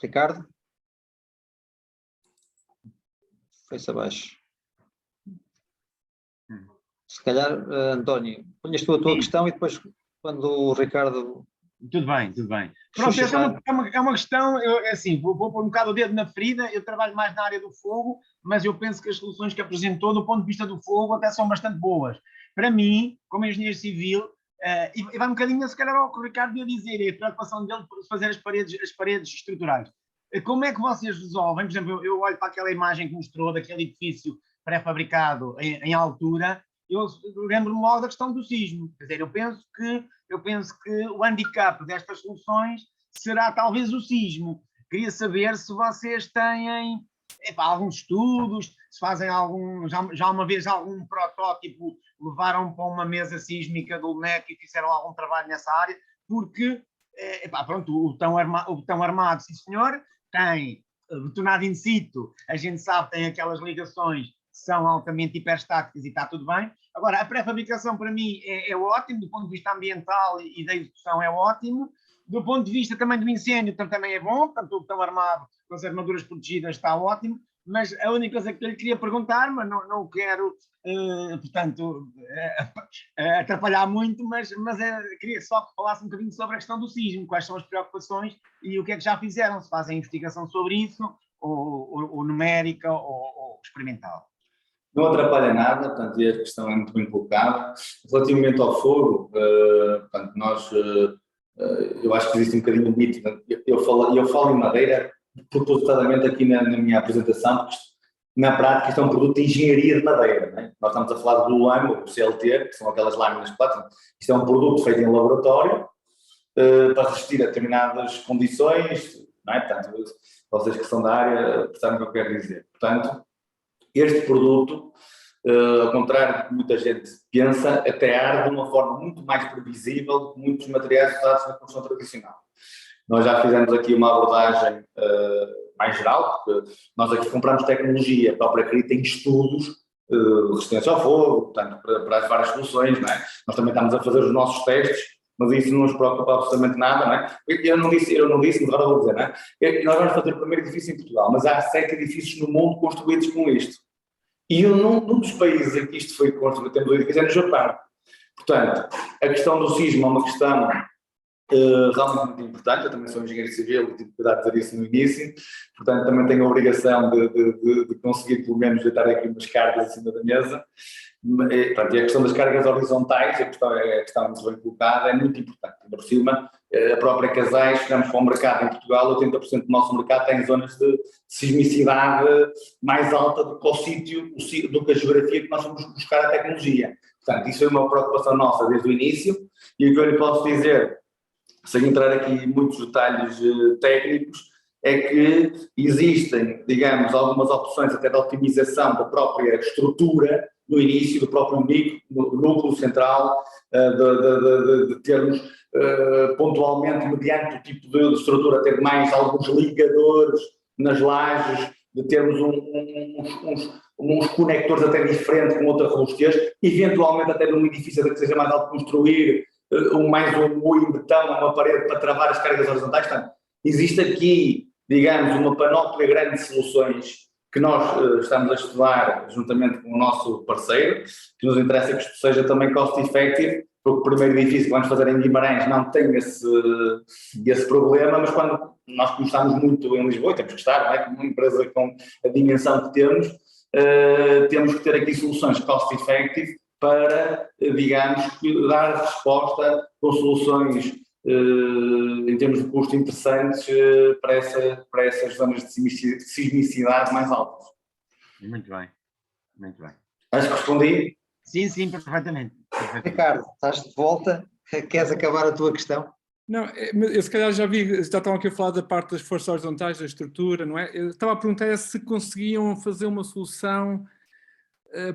Ricardo? Foi-se abaixo. Se calhar, António, ponhas tu a tua questão e depois, quando o Ricardo... Tudo bem. Pronto, essa é uma questão, assim, vou pôr um bocado o dedo na ferida. Eu trabalho mais na área do fogo, mas eu penso que as soluções que apresentou, do ponto de vista do fogo, até são bastante boas. Para mim, como engenheiro civil, e vai um bocadinho, se calhar, ao que o Ricardo ia dizer, a preocupação dele por fazer as paredes estruturais. Como é que vocês resolvem? Por exemplo, eu olho para aquela imagem que mostrou daquele edifício pré-fabricado em altura, eu lembro-me logo da questão do sismo. Quer dizer, eu penso que o handicap destas soluções será talvez o sismo. Queria saber se vocês têm alguns estudos, se fazem já uma vez algum protótipo, levaram para uma mesa sísmica do LNEC e fizeram algum trabalho nessa área, porque pronto, o botão armado, sim senhor, tem detonado in situ, a gente sabe, tem aquelas ligações que são altamente hiperstáticas e está tudo bem. Agora, a pré-fabricação para mim é ótimo, do ponto de vista ambiental e da execução é ótimo, do ponto de vista também do incêndio também é bom, portanto o botão armado com as armaduras protegidas está ótimo, mas a única coisa que eu lhe queria perguntar, mas não quero, portanto, atrapalhar muito, mas queria só que falasse um bocadinho sobre a questão do sismo, quais são as preocupações e o que é que já fizeram, se fazem investigação sobre isso, ou numérica, ou experimental. Não atrapalha nada, portanto, e a questão é muito bem colocada. Relativamente ao fogo, portanto, nós, eu acho que existe um bocadinho de mito. Eu falo em madeira propositadamente aqui na minha apresentação, porque na prática isto é um produto de engenharia de madeira. Não é? Nós estamos a falar do LAM, ou do CLT, que são aquelas lâminas de plástico. Isto é um produto feito em laboratório para resistir a determinadas condições. Não é? Portanto, vocês que são da área percebem o que eu quero dizer. Portanto, este produto, ao contrário do que muita gente pensa, até arde de uma forma muito mais previsível do que muitos materiais usados na construção tradicional. Nós já fizemos aqui uma abordagem mais geral, porque nós aqui compramos tecnologia, a própria CRI tem estudos de resistência ao fogo, portanto, para as várias soluções, não é? Nós também estamos a fazer os nossos testes, mas isso não nos preocupa absolutamente nada, não é? Eu não disse, mas agora vou dizer, não é? Nós vamos fazer o primeiro edifício em Portugal, mas há 7 edifícios no mundo construídos com isto. E num dos países em que isto foi construído, temos o edifício, é no Japão. Portanto, a questão do sismo é uma questão realmente muito importante. Eu também sou engenheiro civil e tive cuidado de dizer isso no início, portanto também tenho a obrigação de conseguir pelo menos deitar aqui umas cargas acima da mesa. E a questão das cargas horizontais, a questão muito bem colocada, é muito importante. Ainda por cima, a própria Casais, chegamos para o mercado em Portugal, 80% do nosso mercado tem zonas de sismicidade mais alta do que o sítio, do que a geografia que nós vamos buscar a tecnologia. Portanto, isso é uma preocupação nossa desde o início, e o que eu lhe posso dizer, sem entrar aqui em muitos detalhes técnicos, é que existem, digamos, algumas opções até de otimização da própria estrutura no início, do próprio núcleo central, de termos pontualmente, mediante o tipo de estrutura, ter mais alguns ligadores nas lajes, de termos uns conectores até diferentes com outra robustez, eventualmente até num edifício que seja mais alto construir, mais um em betão, uma parede para travar as cargas horizontais. Portanto, existe aqui, digamos, uma panóplia grande de soluções que nós estamos a estudar juntamente com o nosso parceiro, que nos interessa que isto seja também cost effective, porque o primeiro edifício que vamos fazer em Guimarães não tem esse problema, mas quando nós começamos muito em Lisboa, temos que estar, não é? Como uma empresa com a dimensão que temos que ter aqui soluções cost effective para, digamos, dar resposta com soluções em termos de custo interessantes para essas zonas de sismicidade mais altas. Muito bem, muito bem. Acho que respondi? Sim, perfeitamente. Ricardo, estás de volta? Queres acabar a tua questão? Não, eu se calhar já estão aqui a falar da parte das forças horizontais, da estrutura, não é? Eu estava a perguntar se conseguiam fazer uma solução,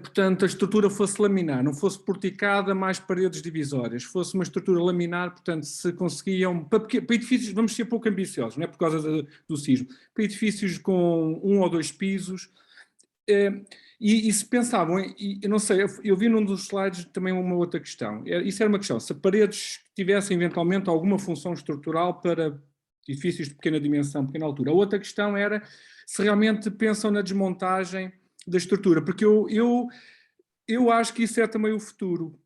portanto, a estrutura fosse laminar, não fosse porticada, mais paredes divisórias, fosse uma estrutura laminar, portanto, se conseguiam, para edifícios, vamos ser pouco ambiciosos, não é? Por causa do sismo, para edifícios com 1 ou 2 pisos, e se pensavam, eu não sei, eu vi num dos slides também uma outra questão, isso era uma questão, se paredes tivessem eventualmente alguma função estrutural para edifícios de pequena dimensão, pequena altura. A outra questão era se realmente pensam na desmontagem da estrutura, porque eu acho que isso é também o futuro,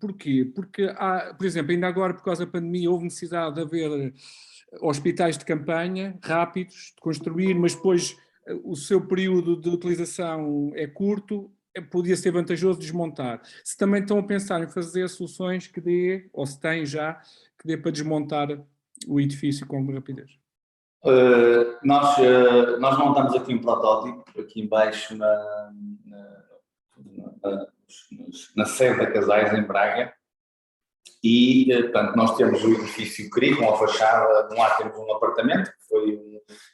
porquê? Porque há, por exemplo, ainda agora por causa da pandemia houve necessidade de haver hospitais de campanha rápidos, de construir, mas depois o seu período de utilização é curto, podia ser vantajoso desmontar. Se também estão a pensar em fazer soluções que dê, ou se têm já, que dê para desmontar o edifício com rapidez. Nós montamos aqui um protótipo, aqui em baixo na sede da Casais, em Braga, e, portanto, nós temos o edifício CRI, com a fachada, de um lado temos um apartamento, que foi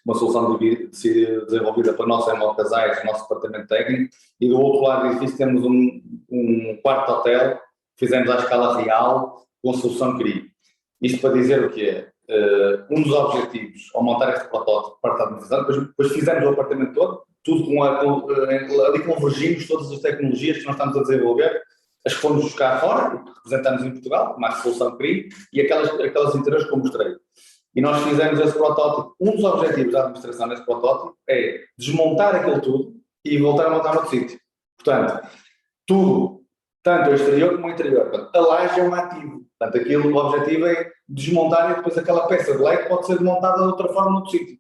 uma solução desenvolvida para nós, em Casais, o nosso departamento técnico, e do outro lado do edifício temos um quarto hotel, que fizemos à escala real, com a solução CRI. Isto para dizer o quê? Um dos objetivos, ao montar este protótipo para a administração, depois fizemos o apartamento todo, tudo ali convergimos todas as tecnologias que nós estamos a desenvolver, as que fomos buscar fora, que representamos em Portugal, como a solução CRI, e aquelas interiores que eu mostrei. E nós fizemos esse protótipo. Um dos objetivos da administração nesse protótipo é desmontar aquilo tudo e voltar a montar no sítio. Portanto, tudo, tanto o exterior como o interior. Portanto, a laje é um ativo. Portanto, o objetivo é desmontar e depois aquela peça de leite pode ser desmontada de outra forma no outro sítio.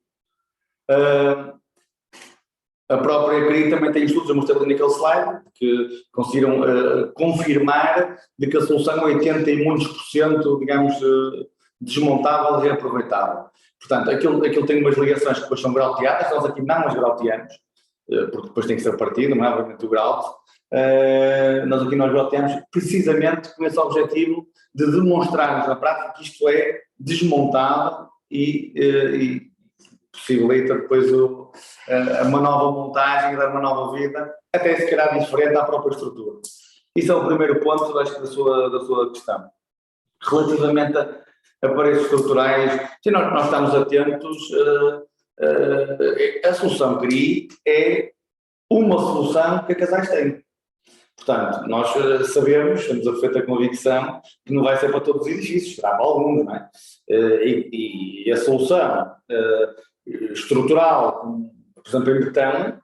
A própria CRI também tem estudos, eu mostrei naquele slide, que conseguiram confirmar de que a solução é 80 e muitos por cento, digamos, desmontável e reaproveitável. Portanto, aquilo tem umas ligações que depois são grauteadas, nós aqui não as grauteamos, porque depois tem que ser partido, não é? Obviamente o grout. Nós aqui nós grauteamos precisamente com esse objetivo de demonstrarmos na prática que isto é desmontado e possibilita depois uma nova montagem, dar uma nova vida, até se calhar diferente à própria estrutura. Isso é o primeiro ponto, acho, da sua questão. Relativamente a paredes estruturais, se nós estamos atentos, a solução CRI é uma solução que a Casais tem. Portanto, nós sabemos, temos a perfeita convicção que não vai ser para todos os edifícios, será para alguns, não é? E a solução estrutural, por exemplo, em betão,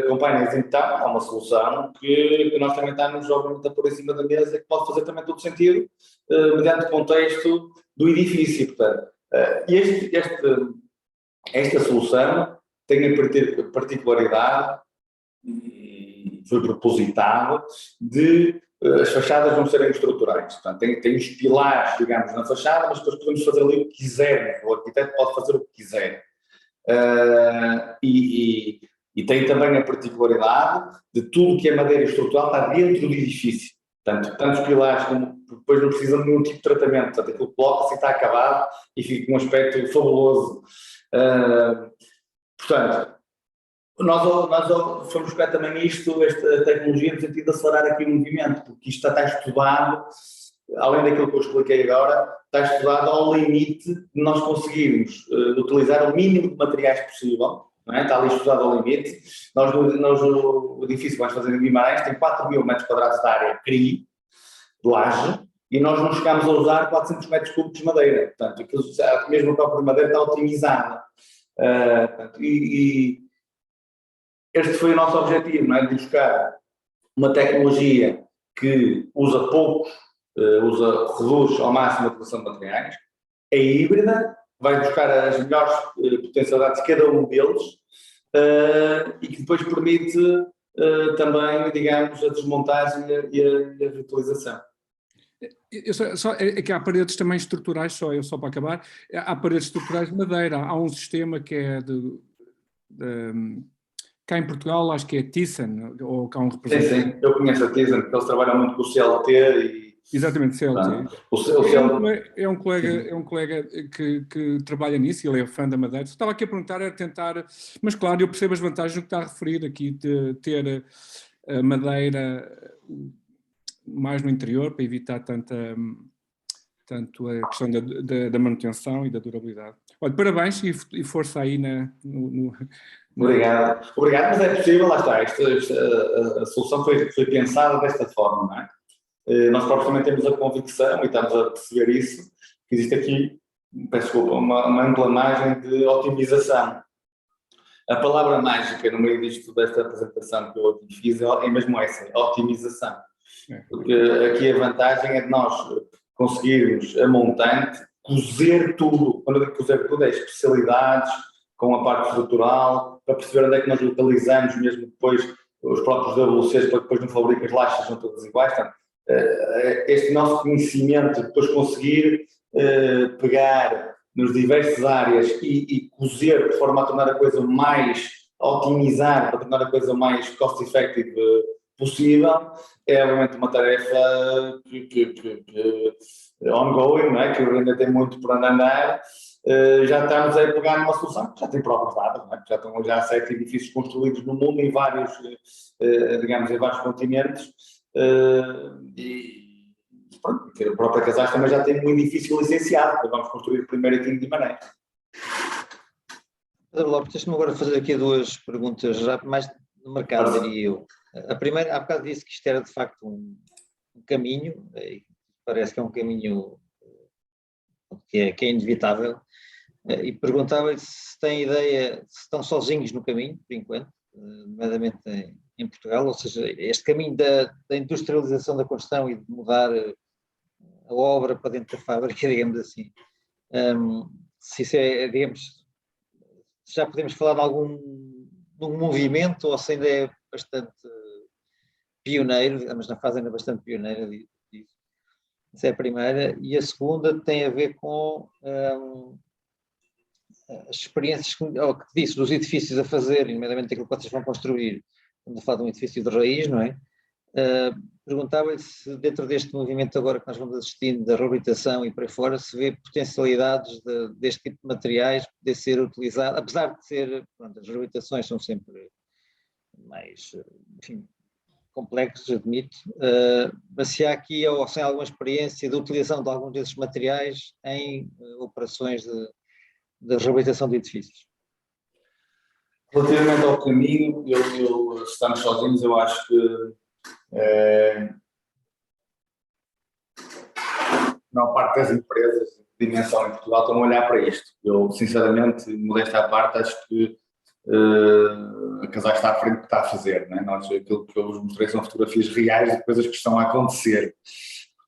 com painéis em betão, é uma solução que nós também estamos, obviamente, a pôr em cima da mesa, que pode fazer também todo sentido, mediante o contexto do edifício. Portanto, esta solução tem a particularidade, e foi propositado, de as fachadas não serem estruturais. Portanto, tem os pilares, digamos, na fachada, mas depois podemos fazer ali o que quisermos. O arquiteto pode fazer o que quiser. E tem também a particularidade de tudo que é madeira estrutural está dentro do edifício. Portanto, tanto os pilares como depois não precisam de nenhum tipo de tratamento. Portanto, aquilo coloca-se e está acabado e fica com um aspecto fabuloso. Portanto, nós fomos buscar também esta tecnologia no sentido de acelerar aqui o movimento, porque isto está estudado, além daquilo que eu expliquei agora, está estudado ao limite de nós conseguirmos utilizar o mínimo de materiais possível, não é? Está ali estudado ao limite. Nós no edifício que vamos fazer em Guimarães tem 4.000 metros quadrados de área CRI, de laje, e nós não chegamos a usar 400 metros cúbicos de madeira. Portanto, mesmo a própria madeira está otimizada. Este foi o nosso objetivo, não é? De buscar uma tecnologia que usa pouco, reduz ao máximo a utilização de materiais, é híbrida, vai buscar as melhores potencialidades de cada um deles e que depois permite também, digamos, a desmontagem e a reutilização. É que há paredes também estruturais, só para acabar, há paredes estruturais de madeira, há um sistema que é cá em Portugal, acho que é Thyssen, ou cá um representante. Sim, eu conheço a Thyssen, porque eles trabalham muito com o CLT e... Exatamente, CLT. É um colega que trabalha nisso, ele é fã da madeira. Estava aqui a perguntar, a tentar... Mas claro, eu percebo as vantagens do que está a referir aqui, de ter a madeira mais no interior, para evitar tanto a questão da manutenção e da durabilidade. Olha, parabéns e força aí Obrigado, mas é possível, lá está, a solução foi pensada desta forma, não é? Nós próprios também temos a convicção, e estamos a perceber isso, que existe aqui, peço desculpa, uma ampla margem de otimização. A palavra mágica no meio desta apresentação que eu aqui fiz é mesmo essa, otimização. Porque aqui a vantagem é de nós conseguirmos a montante, cozer tudo, quando eu digo cozer tudo é especialidades, com a parte estrutural, para perceber onde é que nós localizamos, mesmo depois os próprios WCs, para que depois não fabrique as lajes sejam todas iguais. Portanto, este nosso conhecimento, depois conseguir pegar nas diversas áreas e cozer de forma a tornar a coisa mais, otimizar, para tornar a coisa mais cost-effective possível. É obviamente uma tarefa ongoing, não é? Que ainda tem muito por andar. Já estamos a pegar numa solução que já tem provas dadas, não é? Já estão já 7 edifícios construídos no mundo, em vários, digamos, em vários continentes. E pronto, a própria Casais também já tem um edifício licenciado, vamos construir o primeiro aqui em Guimarães. Pedro Lopes, deixa-me agora fazer aqui 2 perguntas, já mais no mercado, diria eu. A primeira, há bocado disse que isto era de facto um caminho, parece que é um caminho que é inevitável, e perguntava-lhe se tem ideia, se estão sozinhos no caminho, por enquanto, nomeadamente em Portugal, ou seja, este caminho da industrialização da construção e de mudar a obra para dentro da fábrica, digamos assim. Se isso é, digamos, se já podemos falar de um movimento ou se ainda é bastante pioneiro, digamos, na fase ainda bastante pioneira disso. Essa é a primeira. E a segunda tem a ver com as experiências que disse dos edifícios a fazer, nomeadamente aquilo que vocês vão construir, estamos a falar de um edifício de raiz, não é? Perguntava-lhe se dentro deste movimento agora que nós vamos assistindo da reabilitação e por aí fora, se vê potencialidades deste tipo de materiais poder ser utilizado, apesar de ser, pronto, as reabilitações são sempre mais, enfim, complexos, admito, mas se há aqui ou sem alguma experiência de utilização de alguns desses materiais em operações de reabilitação de edifícios. Relativamente ao caminho, estamos sozinhos, eu acho que a maior parte das empresas de dimensão em Portugal estão a olhar para isto. Eu, sinceramente, modéstia à parte, acho que a Casais está à frente do que está a fazer. Não é? Nós, aquilo que eu vos mostrei são fotografias reais de coisas que estão a acontecer.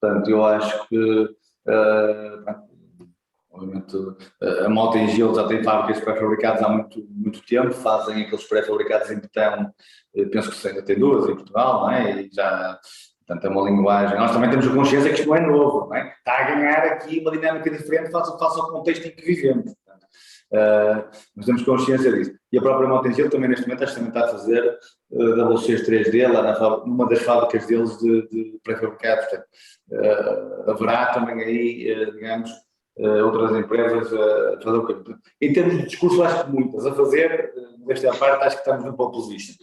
Portanto, eu acho que, obviamente, a Mota em Gelo já tem fábricas pré-fabricadas há muito tempo, fazem aqueles pré-fabricados em betão, penso que ainda tem 2 em Portugal, não é? E já, portanto, é uma linguagem. Nós também temos a consciência que isto não é novo, não é? Está a ganhar aqui uma dinâmica diferente face ao contexto em que vivemos. Portanto, nós temos consciência disso. E a própria Mota em Gelo também, neste momento, acho que também está a fazer WCs 3D lá numa das fábricas deles de pré-fabricados. Portanto, haverá também aí, digamos, outras empresas a fazer o caminho. Em termos de discurso, acho que muitas a fazer, desta parte, acho que estamos no pole position.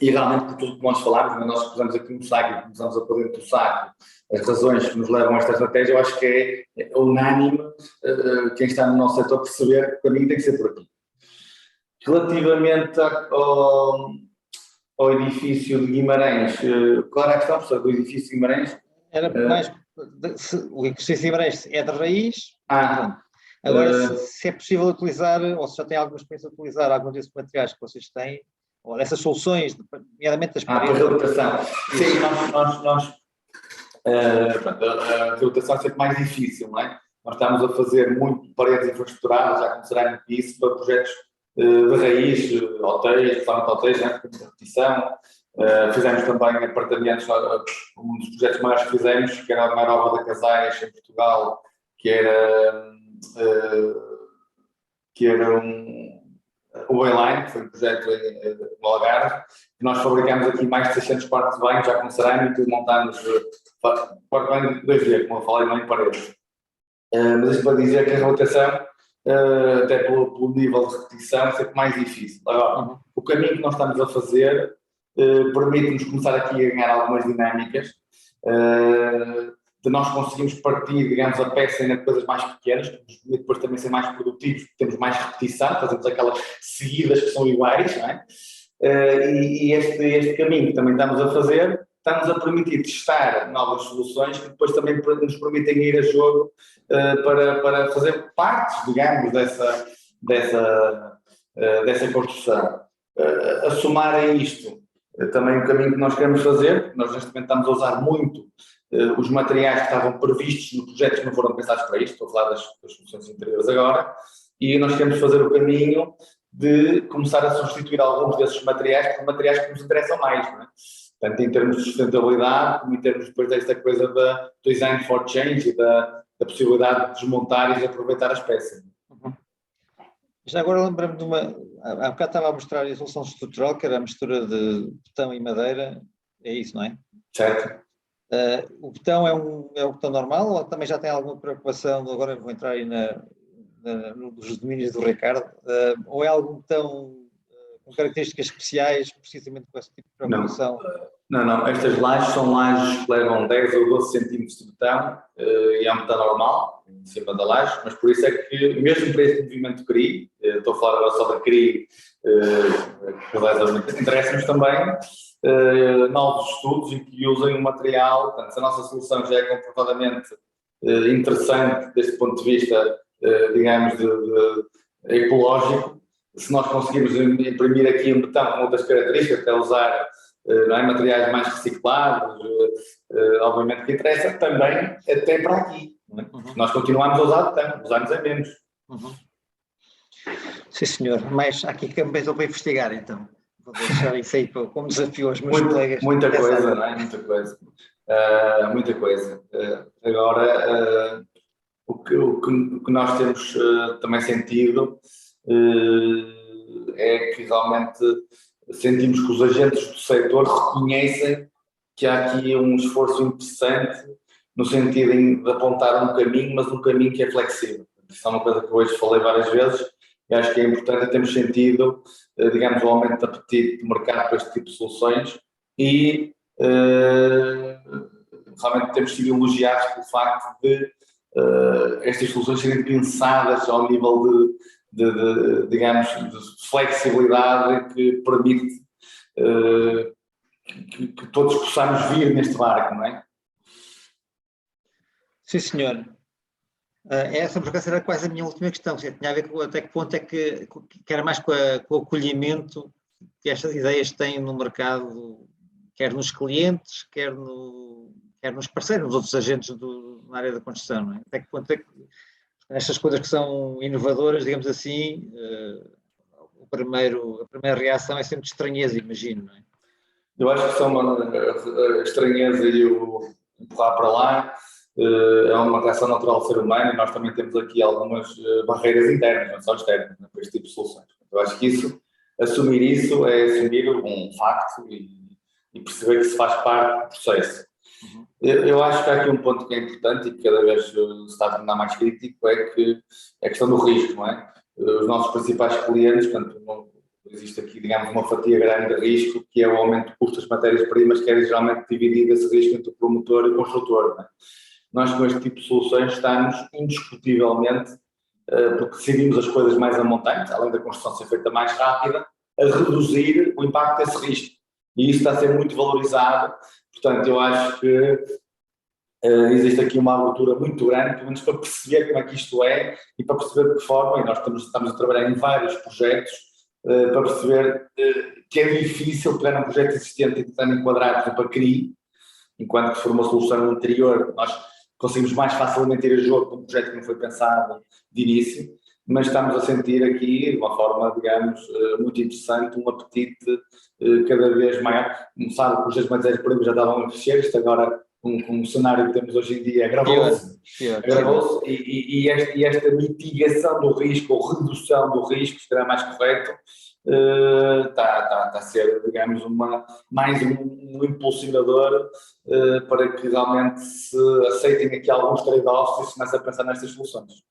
E realmente, por tudo que nós falámos, nós pusemos aqui no saco e começamos a pôr dentro do saco as razões que nos levam a esta estratégia, eu acho que é unânime quem está no nosso setor perceber que o caminho tem que ser por aqui. Relativamente ao edifício de Guimarães, qual era a questão, professor, do edifício de Guimarães? Era mais, o edifício de Guimarães é de raiz, agora se é possível utilizar, ou se já tem alguma experiência de utilizar alguns desses materiais que vocês têm, ou dessas soluções, nomeadamente das paredes. Para a reabilitação. Sim, pronto, a reabilitação é sempre mais difícil, não é? Nós estamos a fazer muito paredes infraestruturais, já começará isso, para projetos de raiz, hotéis, principalmente hotéis, né, de repetição. Fizemos também apartamentos, um dos projetos mais que fizemos, que era a maior obra da Casais em Portugal, que era o Wayline, que foi um projeto no Algarve, que nós fabricámos aqui mais de 600 quartos de banho, já com cerâmica, e montámos quarto de banho 2D, como eu falei, não em paredes. Mas isto para dizer que a reabilitação, até pelo nível de repetição, é sempre mais difícil. Agora, o caminho que nós estamos a fazer permite-nos começar aqui a ganhar algumas dinâmicas, de nós conseguimos partir, digamos, a peça ainda de coisas mais pequenas, que nos permite depois também ser mais produtivos, temos mais repetição, fazemos aquelas seguidas que são iguais, não é? E este caminho que também estamos a fazer, está-nos a permitir testar novas soluções que depois também nos permitem ir a jogo para fazer partes, digamos, dessa construção. A somar a isto, também o caminho que nós queremos fazer, nós neste momento estamos a usar muito os materiais que estavam previstos no projeto que não foram pensados para isto, estou a falar das soluções interiores agora, e nós queremos fazer o caminho de começar a substituir alguns desses materiais por materiais que nos interessam mais, não é? Tanto em termos de sustentabilidade, como em termos depois desta coisa da design for change e da possibilidade de desmontar e de aproveitar as peças. Já agora lembro-me de há bocado estava a mostrar a solução estrutural, que era a mistura de betão e madeira, é isso, não é? Certo? O betão é o betão normal ou também já tem alguma preocupação, agora vou entrar aí nos domínios do Ricardo, ou é algum betão com características especiais, precisamente com esse tipo de preocupação? Não. Estas lajes são lajes que levam 10 ou 12 centímetros de betão e é um betão normal, em cima da laje, mas por isso é que, mesmo para este movimento de CRI, estou a falar agora só da CRI, que interessa-nos também novos estudos em que usem um material, portanto, se a nossa solução já é comprovadamente interessante desde o ponto de vista, digamos, de ecológico, se nós conseguirmos imprimir aqui um betão com outras características, até usar não é, materiais mais reciclados, obviamente que interessa também até para aqui. Não é? Nós continuamos a usar betão, usamos a menos. Sim, senhor. Mas há aqui campos para investigar, então. Vou deixar isso aí como desafio aos meus colegas. Muita coisa, não é? Muita coisa. Muita coisa. Agora, o que nós temos também sentido é que realmente sentimos que os agentes do setor reconhecem que há aqui um esforço interessante no sentido de apontar um caminho, mas um caminho que é flexível. Isso é uma coisa que hoje falei várias vezes e acho que é importante. Temos sentido, digamos, o aumento de apetite do mercado para este tipo de soluções e realmente temos sido elogiados pelo facto de estas soluções serem pensadas ao nível digamos, de flexibilidade que permite que todos possamos vir neste barco, não é? Sim, senhor. Essa, por acaso, era quase a minha última questão. Tinha a ver com até que ponto é que era mais com o acolhimento que estas ideias têm no mercado, quer nos clientes, quer nos parceiros, nos outros agentes na área da construção, não é? Até que ponto é que estas coisas que são inovadoras, digamos assim, a primeira reação é sempre de estranheza, imagino, não é? Eu acho que são a estranheza e o empurrar para lá é uma reação natural do ser humano e nós também temos aqui algumas barreiras internas, não só externas, para este tipo de soluções. Eu acho que assumir isso é assumir um facto e perceber que se faz parte do processo. Eu acho que há aqui um ponto que é importante e que cada vez se está a tornar mais crítico, é que é a questão do risco, não é? Os nossos principais clientes, portanto, existe aqui, digamos, uma fatia grande de risco, que é o aumento de custos das matérias-primas, que é geralmente dividido esse risco entre o promotor e o construtor, não é? Nós, com este tipo de soluções, estamos indiscutivelmente, porque decidimos as coisas mais a montante, além da construção ser feita mais rápida, a reduzir o impacto desse risco. E isso está a ser muito valorizado. Portanto, eu acho que existe aqui uma abertura muito grande, pelo menos para perceber como é que isto é e para perceber de que forma, e nós estamos a trabalhar em vários projetos, para perceber que é difícil pegar um projeto existente e tentar enquadrar para CRI, enquanto que se for uma solução anterior, nós conseguimos mais facilmente ir a jogo com um projeto que não foi pensado de início, mas estamos a sentir aqui, de uma forma, digamos, muito interessante, um apetite cada vez maior. Como sabe, os projetos de matérias-primas já estavam a crescer, isto agora, com o cenário que temos hoje em dia, agravou-se. E esta mitigação do risco, ou redução do risco, será mais correto, está a ser, digamos, mais um impulsionador para que realmente se aceitem aqui alguns trade-offs e se comece a pensar nestas soluções.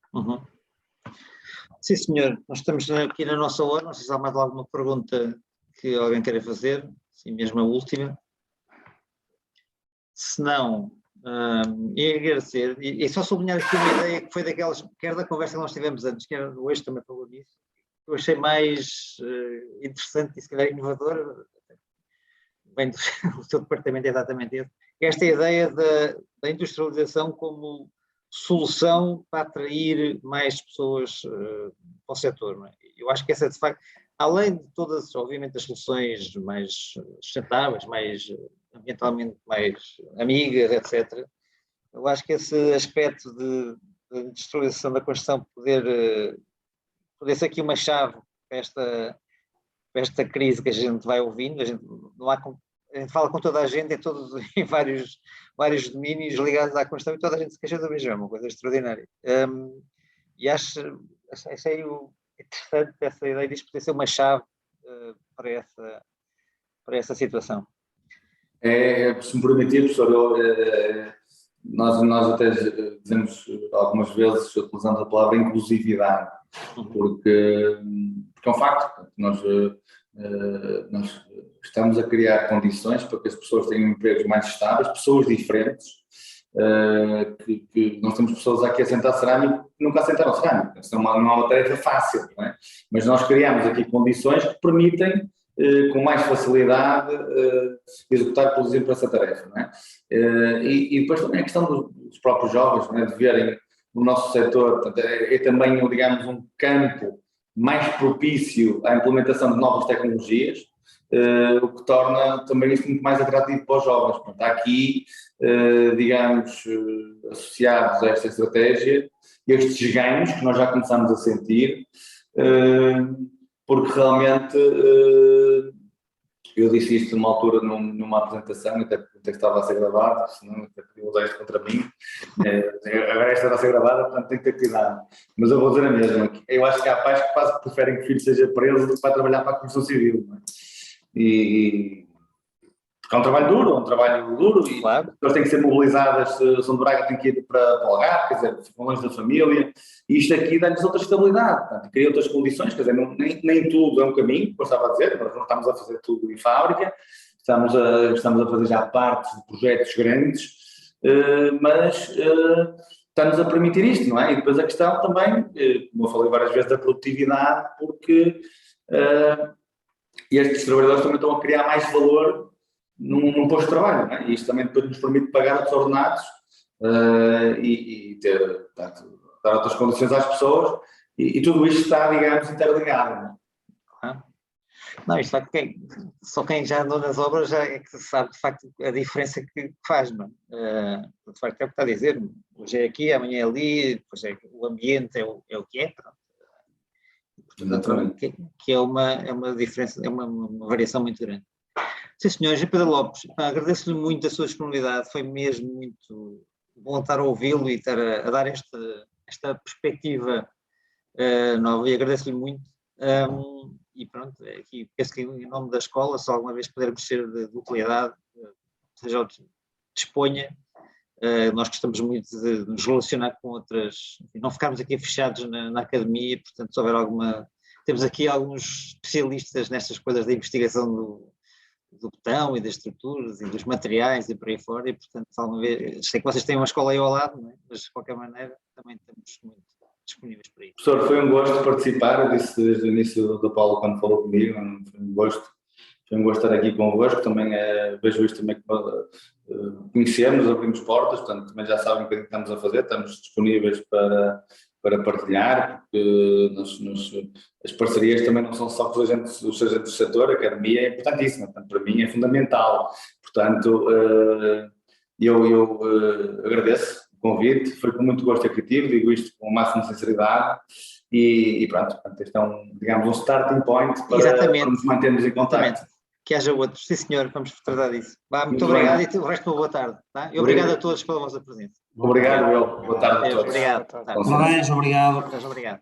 Sim, senhor. Nós estamos aqui na nossa hora. Não sei se há mais alguma pergunta que alguém queira fazer, sim, mesmo a última. Se não, ia agradecer, e só sublinhar aqui uma ideia que foi daquelas, quer da conversa que nós tivemos antes, quer hoje também falou nisso, que eu achei mais interessante e se calhar inovador, bem, o seu departamento é exatamente esse, esta ideia da industrialização como solução para atrair mais pessoas para o setor, não é? Eu acho que essa, de facto, além de todas, obviamente, as soluções mais sustentáveis, mais ambientalmente mais amigas, etc., eu acho que esse aspecto de industrialização da construção poder ser aqui uma chave para esta crise que a gente vai ouvindo, a gente fala com toda a gente em vários domínios ligados à construção e toda a gente se queixa do mesmo, é uma coisa extraordinária. E achei interessante essa ideia de isto poder ser uma chave para essa situação. Se me permitir, professor, nós até dizemos algumas vezes, utilizamos a palavra inclusividade, porque é um facto. Nós estamos a criar condições para que as pessoas tenham empregos mais estáveis, pessoas diferentes, que nós temos pessoas aqui a sentar cerâmico que nunca assentaram cerâmico. Isso não é uma tarefa fácil, não é? Mas nós criamos aqui condições que permitem com mais facilidade executar, por exemplo, essa tarefa, não é? E depois também a questão dos próprios jovens, não é? De verem o nosso setor, portanto, é também, digamos, um campo mais propício à implementação de novas tecnologias, o que torna também isto muito mais atrativo para os jovens. Portanto, há aqui, digamos, associados a esta estratégia, estes ganhos que nós já começamos a sentir, porque realmente, eu disse isto numa altura, numa apresentação, até estava a ser gravado, senão até podia usar isto contra mim, agora esta está a ser gravada, portanto tem que ter cuidado, mas eu vou dizer a mesma, eu acho que há pais que quase preferem que o filho seja preso do que para trabalhar para a Comissão Civil, não é? Porque é um trabalho duro e claro, as pessoas têm que ser mobilizadas, São de Braga tem que ir para o Algarve, quer dizer, ficam longe da família, e isto aqui dá-lhes outra estabilidade, portanto, cria outras condições, quer dizer, nem tudo é um caminho, como eu estava a dizer, nós não estamos a fazer tudo em fábrica, estamos a fazer já partes de projetos grandes, mas estamos a permitir isto, não é? E depois a questão também, como eu falei várias vezes, da produtividade, porque estes trabalhadores também estão a criar mais valor num posto de trabalho, não é? E isto também depois nos permite pagar outros ordenados e ter, portanto, dar outras condições às pessoas e tudo isto está, digamos, interligado, não é? Não, isto só quem já andou nas obras já é que sabe de facto a diferença que faz, não é? De facto é o que está a dizer, hoje é aqui, amanhã é ali, depois o ambiente é o que é, pronto. Portanto, que é uma diferença, é uma variação muito grande. Sim, senhor, João Pedro Lopes, agradeço-lhe muito a sua disponibilidade, foi mesmo muito bom estar a ouvi-lo e estar a dar esta perspectiva nova, e agradeço-lhe muito. E pronto, aqui penso que em nome da escola, se alguma vez pudermos ser de utilidade, seja disponha. Nós gostamos muito de nos relacionar com outras, enfim, não ficarmos aqui fechados na academia, portanto, se houver temos aqui alguns especialistas nestas coisas da investigação do botão e das estruturas e dos materiais e por aí fora, e portanto, se alguma vez, sei que vocês têm uma escola aí ao lado, não é? Mas de qualquer maneira também estamos muito disponíveis para isso. Professor, foi um gosto participar, eu disse desde o início do Paulo quando falou comigo, foi um gosto estar aqui convosco, também vejo isto também que conhecemos, abrimos portas, portanto também já sabem o que estamos a fazer, estamos disponíveis para partilhar, porque as parcerias também não são só com os agentes do setor, a academia é importantíssima, portanto para mim é fundamental, portanto eu agradeço o convite, foi com muito gosto e criativo, digo isto com a máxima sinceridade e pronto, portanto este é digamos um starting point para nos mantermos em contato. Que haja outros. Sim, senhor, vamos tratar disso. Muito obrigado e o resto, uma boa tarde. Tá? E obrigado a todos pela vossa presença. Obrigado, boa tarde a todos. Obrigado. Parabéns, obrigado. Obrigado.